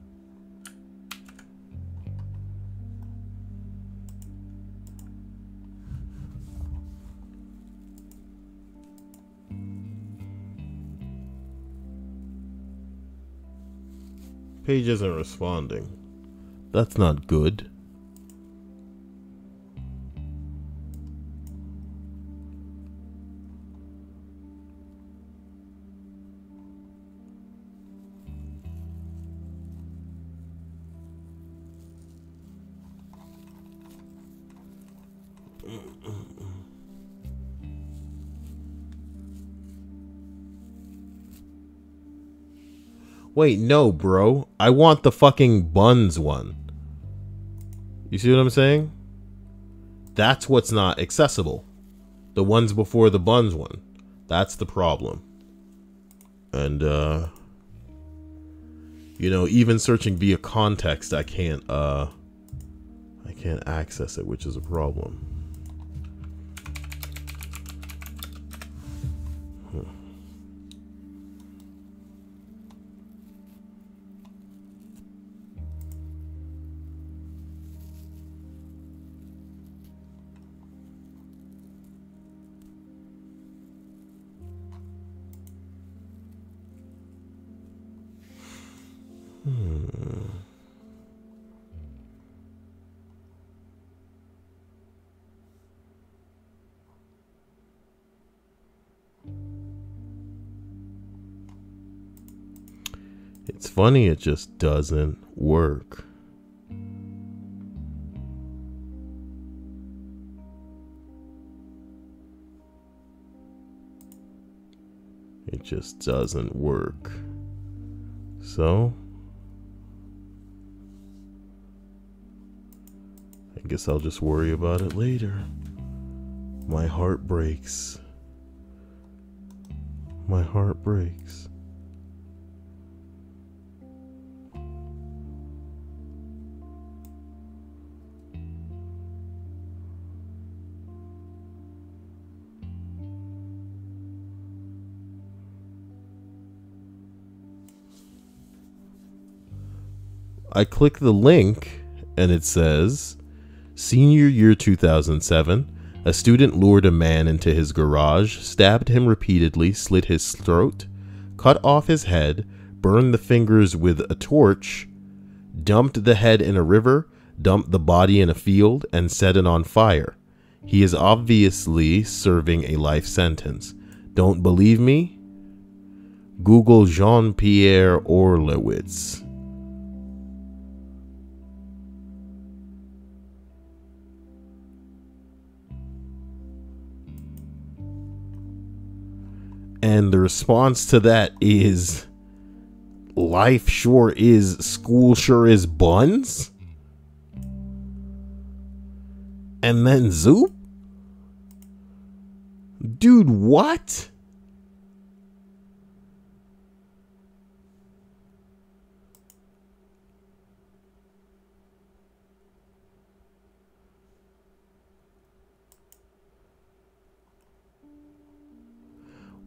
Page isn't responding. That's not good. Wait, no, bro. I want the fucking buns one. You see what I'm saying? That's what's not accessible. The ones before the buns one. That's the problem. And, you know, even searching via context, I can't access it, which is a problem. It's funny, it just doesn't work. It just doesn't work. So, I guess I'll just worry about it later. My heart breaks. My heart breaks. I click the link and it says, Senior year 2007, a student lured a man into his garage, stabbed him repeatedly, slit his throat, cut off his head, burned the fingers with a torch, dumped the head in a river, dumped the body in a field, and set it on fire. He is obviously serving a life sentence. Don't believe me? Google Jean-Pierre Orlowitz. And the response to that is, life sure is, school sure is buns? And then Zoop? Dude, what?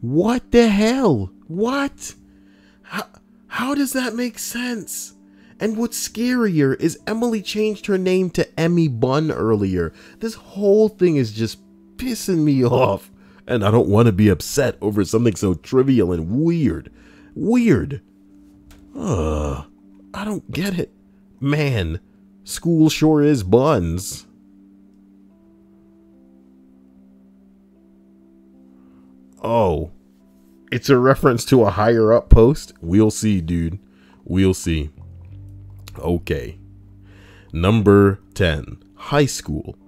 What the hell? What? How does that make sense? And what's scarier is Emily changed her name to Emmy Bunn earlier. This whole thing is just pissing me off. And I don't want to be upset over something so trivial and weird. Weird. I don't get it. Man, school sure is buns. Oh, it's a reference to a higher up post? We'll see, dude. We'll see. Okay. Number 10. High school.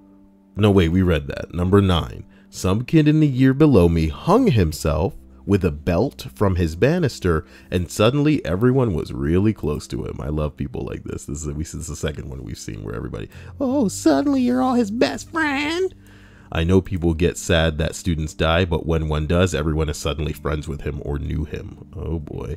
No, wait, we read that. Number 9. Some kid in the year below me hung himself with a belt from his banister, and suddenly everyone was really close to him. I love people like this. This is the second one we've seen where everybody, oh, suddenly you're all his best friend. I know people get sad that students die, but when one does, everyone is suddenly friends with him or knew him. Oh boy.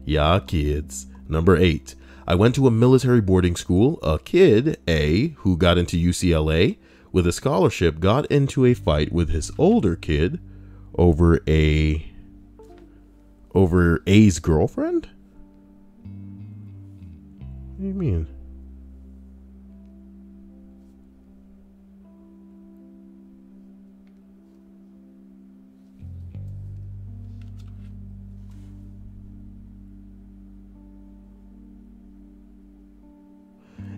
Yeah, kids. Number 8. I went to a military boarding school. A kid, A, who got into UCLA with a scholarship, got into a fight with his older kid over A's girlfriend? What do you mean?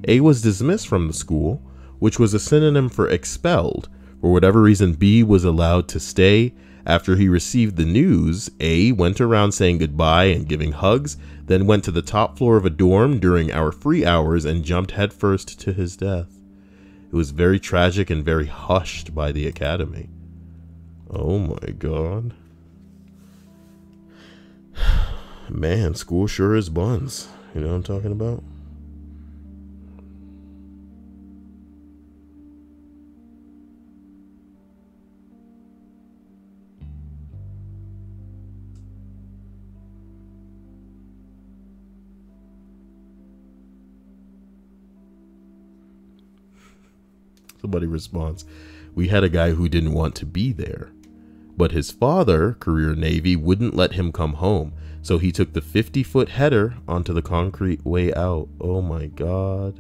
A was dismissed from the school, which was a synonym for expelled. For whatever reason, B was allowed to stay. After he received the news, A went around saying goodbye and giving hugs, then went to the top floor of a dorm during our free hours and jumped headfirst to his death. It was very tragic and very hushed by the academy. Oh my god. Man, school sure is buns. You know what I'm talking about? Somebody responds, we had a guy who didn't want to be there, but his father, career Navy, wouldn't let him come home, so he took the 50-foot header onto the concrete way out. Oh my god.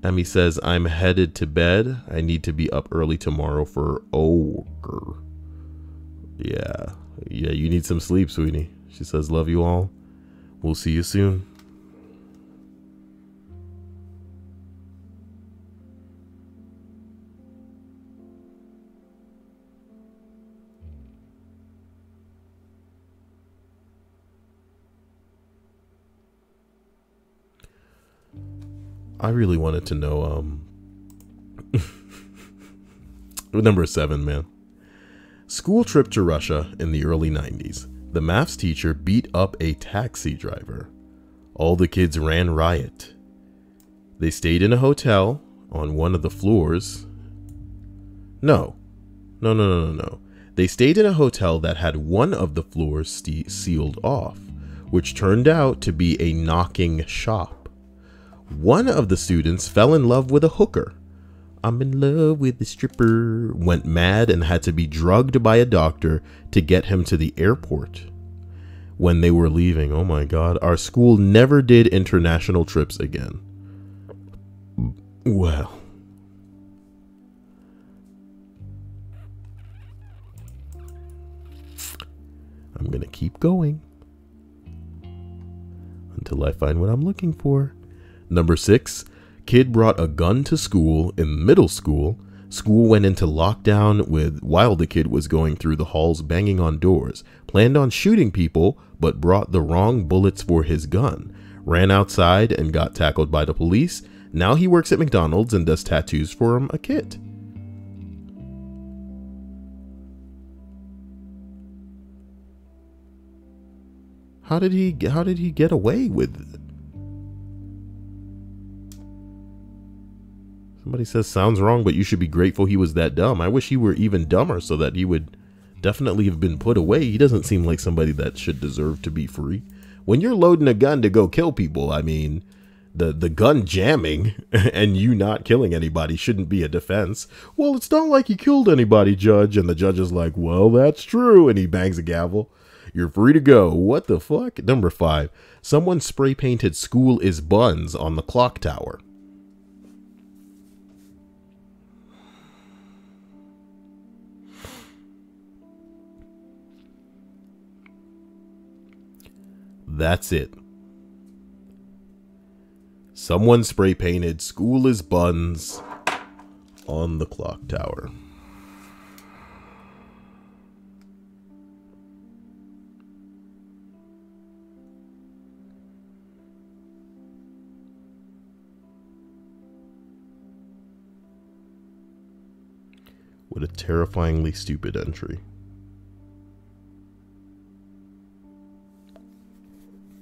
Emmy says, I'm headed to bed. I need to be up early tomorrow for Ogre. Yeah, you need some sleep, sweetie. She says, love you all. We'll see you soon. I really wanted to know, number 7, man. School trip to Russia in the early 90s. The maths teacher beat up a taxi driver. All the kids ran riot. They stayed in a hotel on one of the floors. No. They stayed in a hotel that had one of the floors sealed off, which turned out to be a knocking shop. One of the students fell in love with a hooker. I'm in love with the stripper. Went mad and had to be drugged by a doctor to get him to the airport. When they were leaving, oh my God, our school never did international trips again. Well. I'm going to keep going until I find what I'm looking for. Number 6, kid brought a gun to school in middle school. School went into lockdown while the kid was going through the halls banging on doors. Planned on shooting people, but brought the wrong bullets for his gun. Ran outside and got tackled by the police. Now he works at McDonald's and does tattoos for a kid. How did he get away with it? Somebody says sounds wrong, but you should be grateful he was that dumb. I wish he were even dumber so that he would definitely have been put away. He doesn't seem like somebody that should deserve to be free. When you're loading a gun to go kill people, I mean, the gun jamming and you not killing anybody shouldn't be a defense. Well, it's not like he killed anybody, Judge. And the judge is like, well, that's true. And he bangs a gavel. You're free to go. What the fuck? Number 5. Someone spray painted "School is Buns" on the clock tower. That's it. Someone spray painted "School is Buns" on the clock tower. What a terrifyingly stupid entry.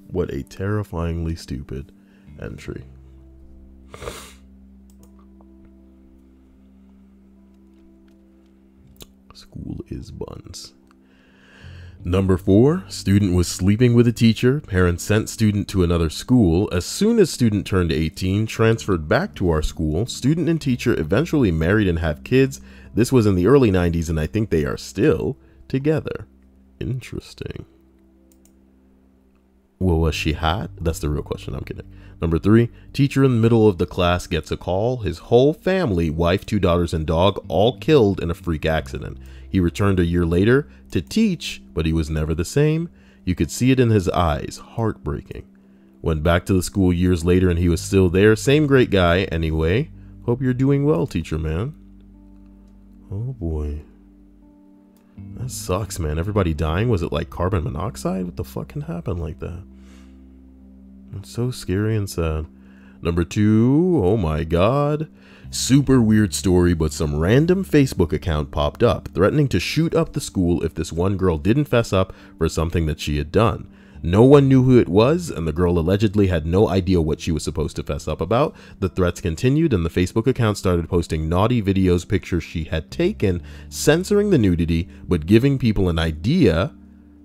What a terrifyingly stupid entry. School is buns. Number 4, student was sleeping with a teacher. Parents sent student to another school. As soon as student turned 18, transferred back to our school. Student and teacher eventually married and have kids. This was in the early 90s, and I think they are still together. Interesting. Well, was she hot? That's the real question. I'm kidding. Number 3, teacher in the middle of the class gets a call. His whole family, wife, 2 daughters, and dog, all killed in a freak accident. He returned a year later to teach, but he was never the same. You could see it in his eyes. Heartbreaking. Went back to the school years later and he was still there. Same great guy anyway. Hope you're doing well, teacher man. Oh boy. That sucks, man. Everybody dying? Was it like carbon monoxide? What the fuck can happen like that? It's so scary and sad. Number 2, oh my god. Super weird story, but some random Facebook account popped up, threatening to shoot up the school if this one girl didn't fess up for something that she had done. No one knew who it was, and the girl allegedly had no idea what she was supposed to fess up about. The threats continued, and the Facebook account started posting naughty videos, pictures she had taken, censoring the nudity, but giving people an idea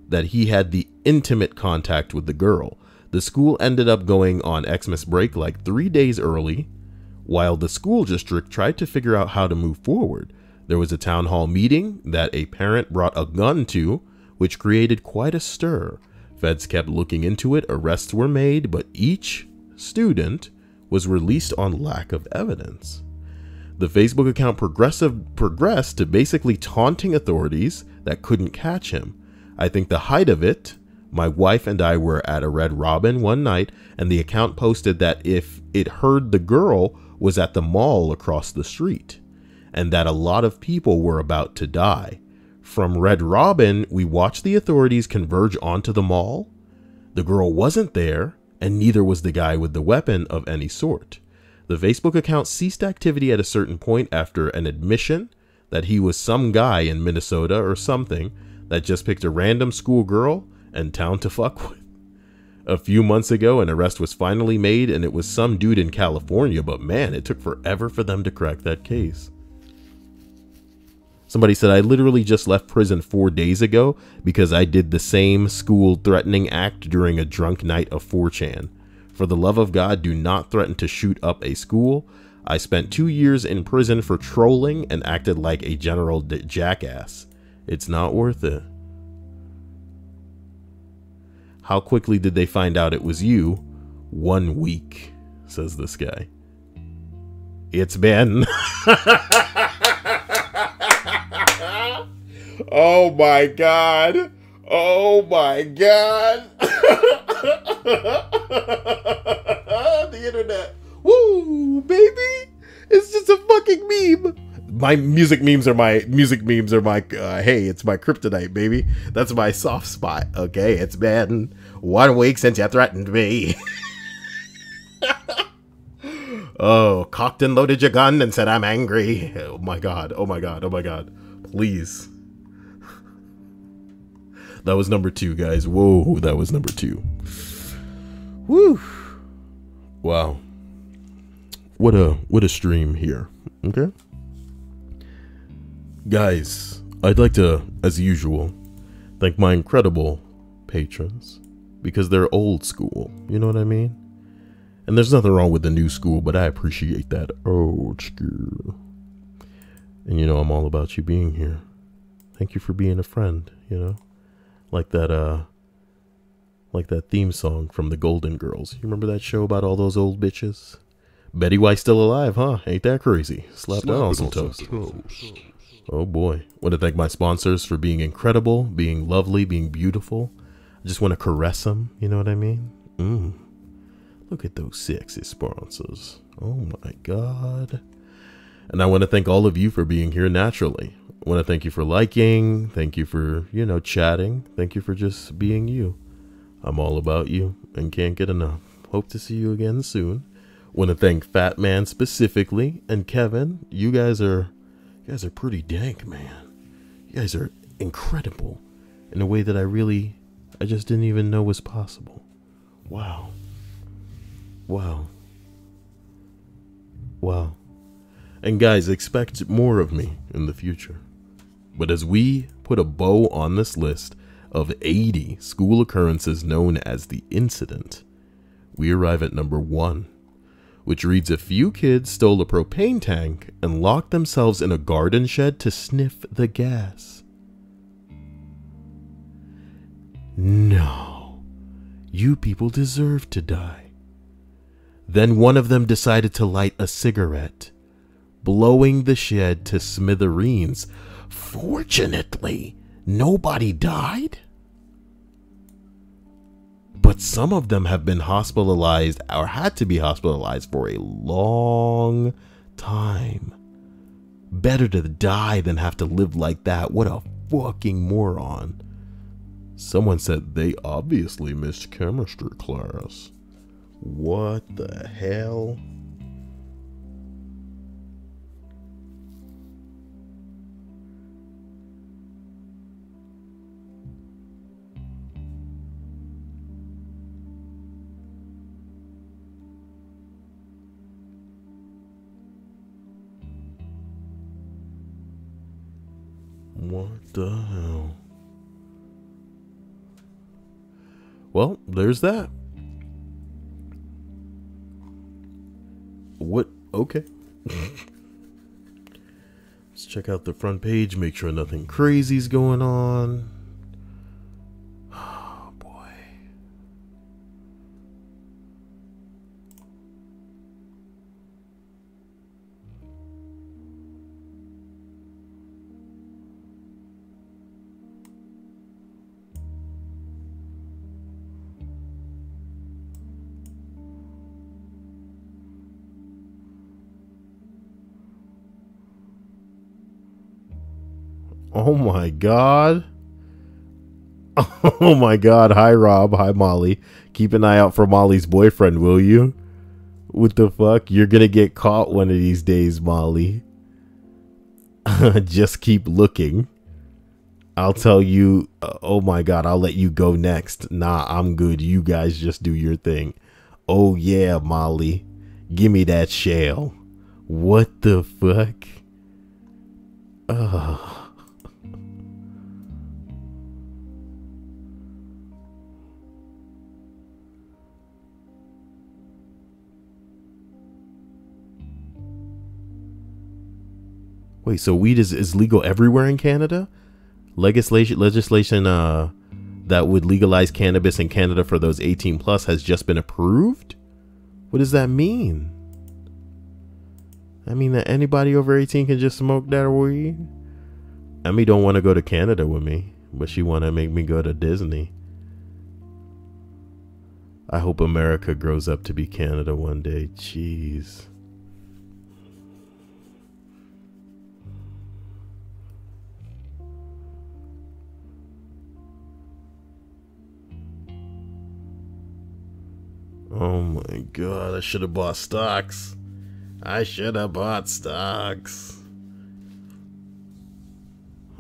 that he had the intimate contact with the girl. The school ended up going on Xmas break like 3 days early, while the school district tried to figure out how to move forward. There was a town hall meeting that a parent brought a gun to, which created quite a stir. Feds kept looking into it, arrests were made, but each student was released on lack of evidence. The Facebook account progressed to basically taunting authorities that couldn't catch him. I think the height of it, my wife and I were at a Red Robin one night, and the account posted that if it heard the girl was at the mall across the street, and that a lot of people were about to die. From Red Robin, we watched the authorities converge onto the mall. The girl wasn't there, and neither was the guy with the weapon of any sort. The Facebook account ceased activity at a certain point after an admission that he was some guy in Minnesota or something that just picked a random school girl and town to fuck with. A few months ago, an arrest was finally made, and it was some dude in California, but man, it took forever for them to crack that case. Somebody said, I literally just left prison 4 days ago because I did the same school threatening act during a drunk night of 4chan. For the love of God, do not threaten to shoot up a school. I spent 2 years in prison for trolling and acted like a general jackass. It's not worth it. How quickly did they find out it was you? 1 week, says this guy. It's been... Oh my God. Oh my God. The internet. Woo, baby. It's just a fucking meme. My music memes are my hey, it's my kryptonite, baby. That's my soft spot. Okay, it's been 1 week since you threatened me. Oh, cocked and loaded your gun and said I'm angry. Oh my God. Oh my God. Oh my God. Please. That was number 2, guys. Whoa, that was number 2. Woo. Wow. What a stream here. Okay. Guys, I'd like to, as usual, thank my incredible patrons because they're old school. You know what I mean? And there's nothing wrong with the new school, but I appreciate that old school. And you know, I'm all about you being here. Thank you for being a friend, you know? Like that theme song from the Golden Girls. You remember that show about all those old bitches? Betty White's still alive, huh? Ain't that crazy? Slap that on some toast. Oh boy. Want to thank my sponsors for being incredible, being lovely, being beautiful. I just want to caress them, you know what I mean? Look at those sexy sponsors. Oh my God. And I want to thank all of you for being here naturally. I want to thank you for liking. Thank you for, you know, chatting. Thank you for just being you. I'm all about you and can't get enough. Hope to see you again soon. Want to thank Fat Man specifically and Kevin. You guys are pretty dank, man. You guys are incredible in a way that I just didn't even know was possible. Wow. Wow. Wow. And guys, expect more of me in the future. But as we put a bow on this list of 80 school occurrences known as the incident, we arrive at number 1, which reads, a few kids stole a propane tank and locked themselves in a garden shed to sniff the gas. No, you people deserve to die. Then one of them decided to light a cigarette, blowing the shed to smithereens. Fortunately, nobody died. But some of them have been hospitalized or had to be hospitalized for a long time. Better to die than have to live like that. What a fucking moron. Someone said they obviously missed chemistry class. What the hell? What the hell? Well, there's that. What? Okay. Let's check out the front page, make sure nothing crazy's going on. Oh, boy. Oh my God. Oh my God. Hi, Rob. Hi, Molly. Keep an eye out for Molly's boyfriend, will you? What the fuck? You're gonna get caught one of these days, Molly. Just keep looking. I'll tell you, oh my god, I'll let you go next. Nah, I'm good. You guys just do your thing. Oh yeah, Molly. Give me that shell. What the fuck? Ugh. Wait, so weed is legal everywhere in Canada? Legislation that would legalize cannabis in Canada for those 18 plus has just been approved? What does that mean? I mean that anybody over 18 can just smoke that weed? Emmy don't want to go to Canada with me, but she want to make me go to Disney. I hope America grows up to be Canada one day. Jeez. Oh my god, I should have bought stocks. I should have bought stocks.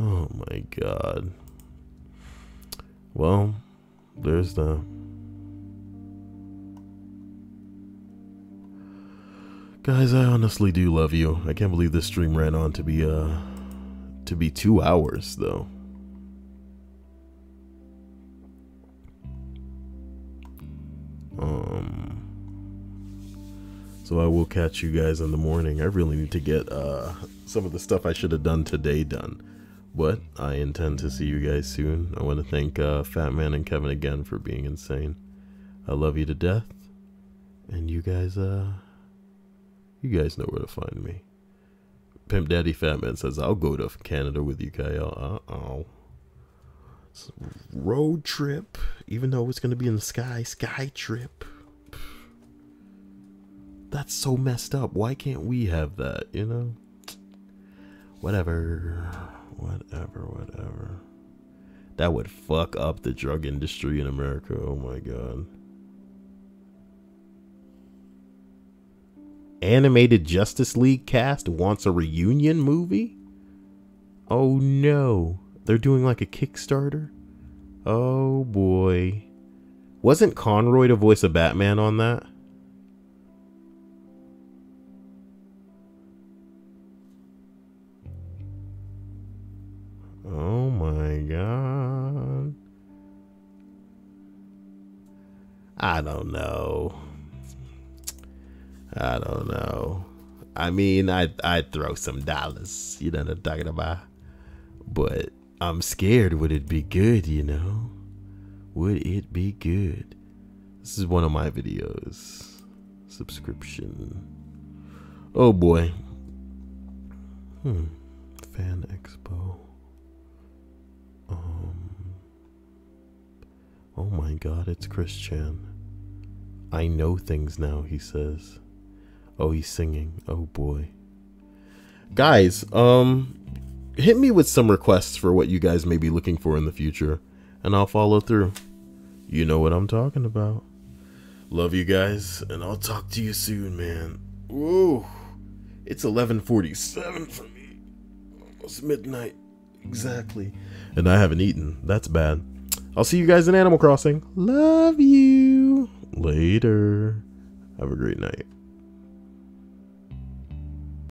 Oh my god. Well, there's the... Guys, I honestly do love you. I can't believe this stream ran on to be 2 hours though. So I will catch you guys in the morning. I really need to get some of the stuff I should have done today done, but I intend to see you guys soon. I want to thank Fat Man and Kevin again for being insane. I love you to death, and you guys know where to find me. Pimp Daddy Fat Man says I'll go to Canada with you, Kyle. Road trip, even though it's gonna be in the sky trip. That's so messed up. Why can't we have that, you know? Whatever. That would fuck up the drug industry in America. Oh my god. Animated Justice League cast wants a reunion movie? Oh no. They're doing like a Kickstarter? Oh boy. Wasn't Conroy the voice of Batman on that? Oh my god. I don't know. I mean, I'd throw some dollars. You know what I'm talking about? But I'm scared. Would it be good, you know? Would it be good? This is one of my videos. Subscription. Oh boy. Fan Expo. Oh my god, it's Chris Chan. I know things now, he says. Oh, he's singing. Oh boy. Guys, hit me with some requests for what you guys may be looking for in the future, and I'll follow through. You know what I'm talking about. Love you guys, and I'll talk to you soon, man. Whoa. It's 11:47 for me. Almost midnight. Exactly. And I haven't eaten. That's bad. I'll see you guys in Animal Crossing. Love you. Later. Have a great night.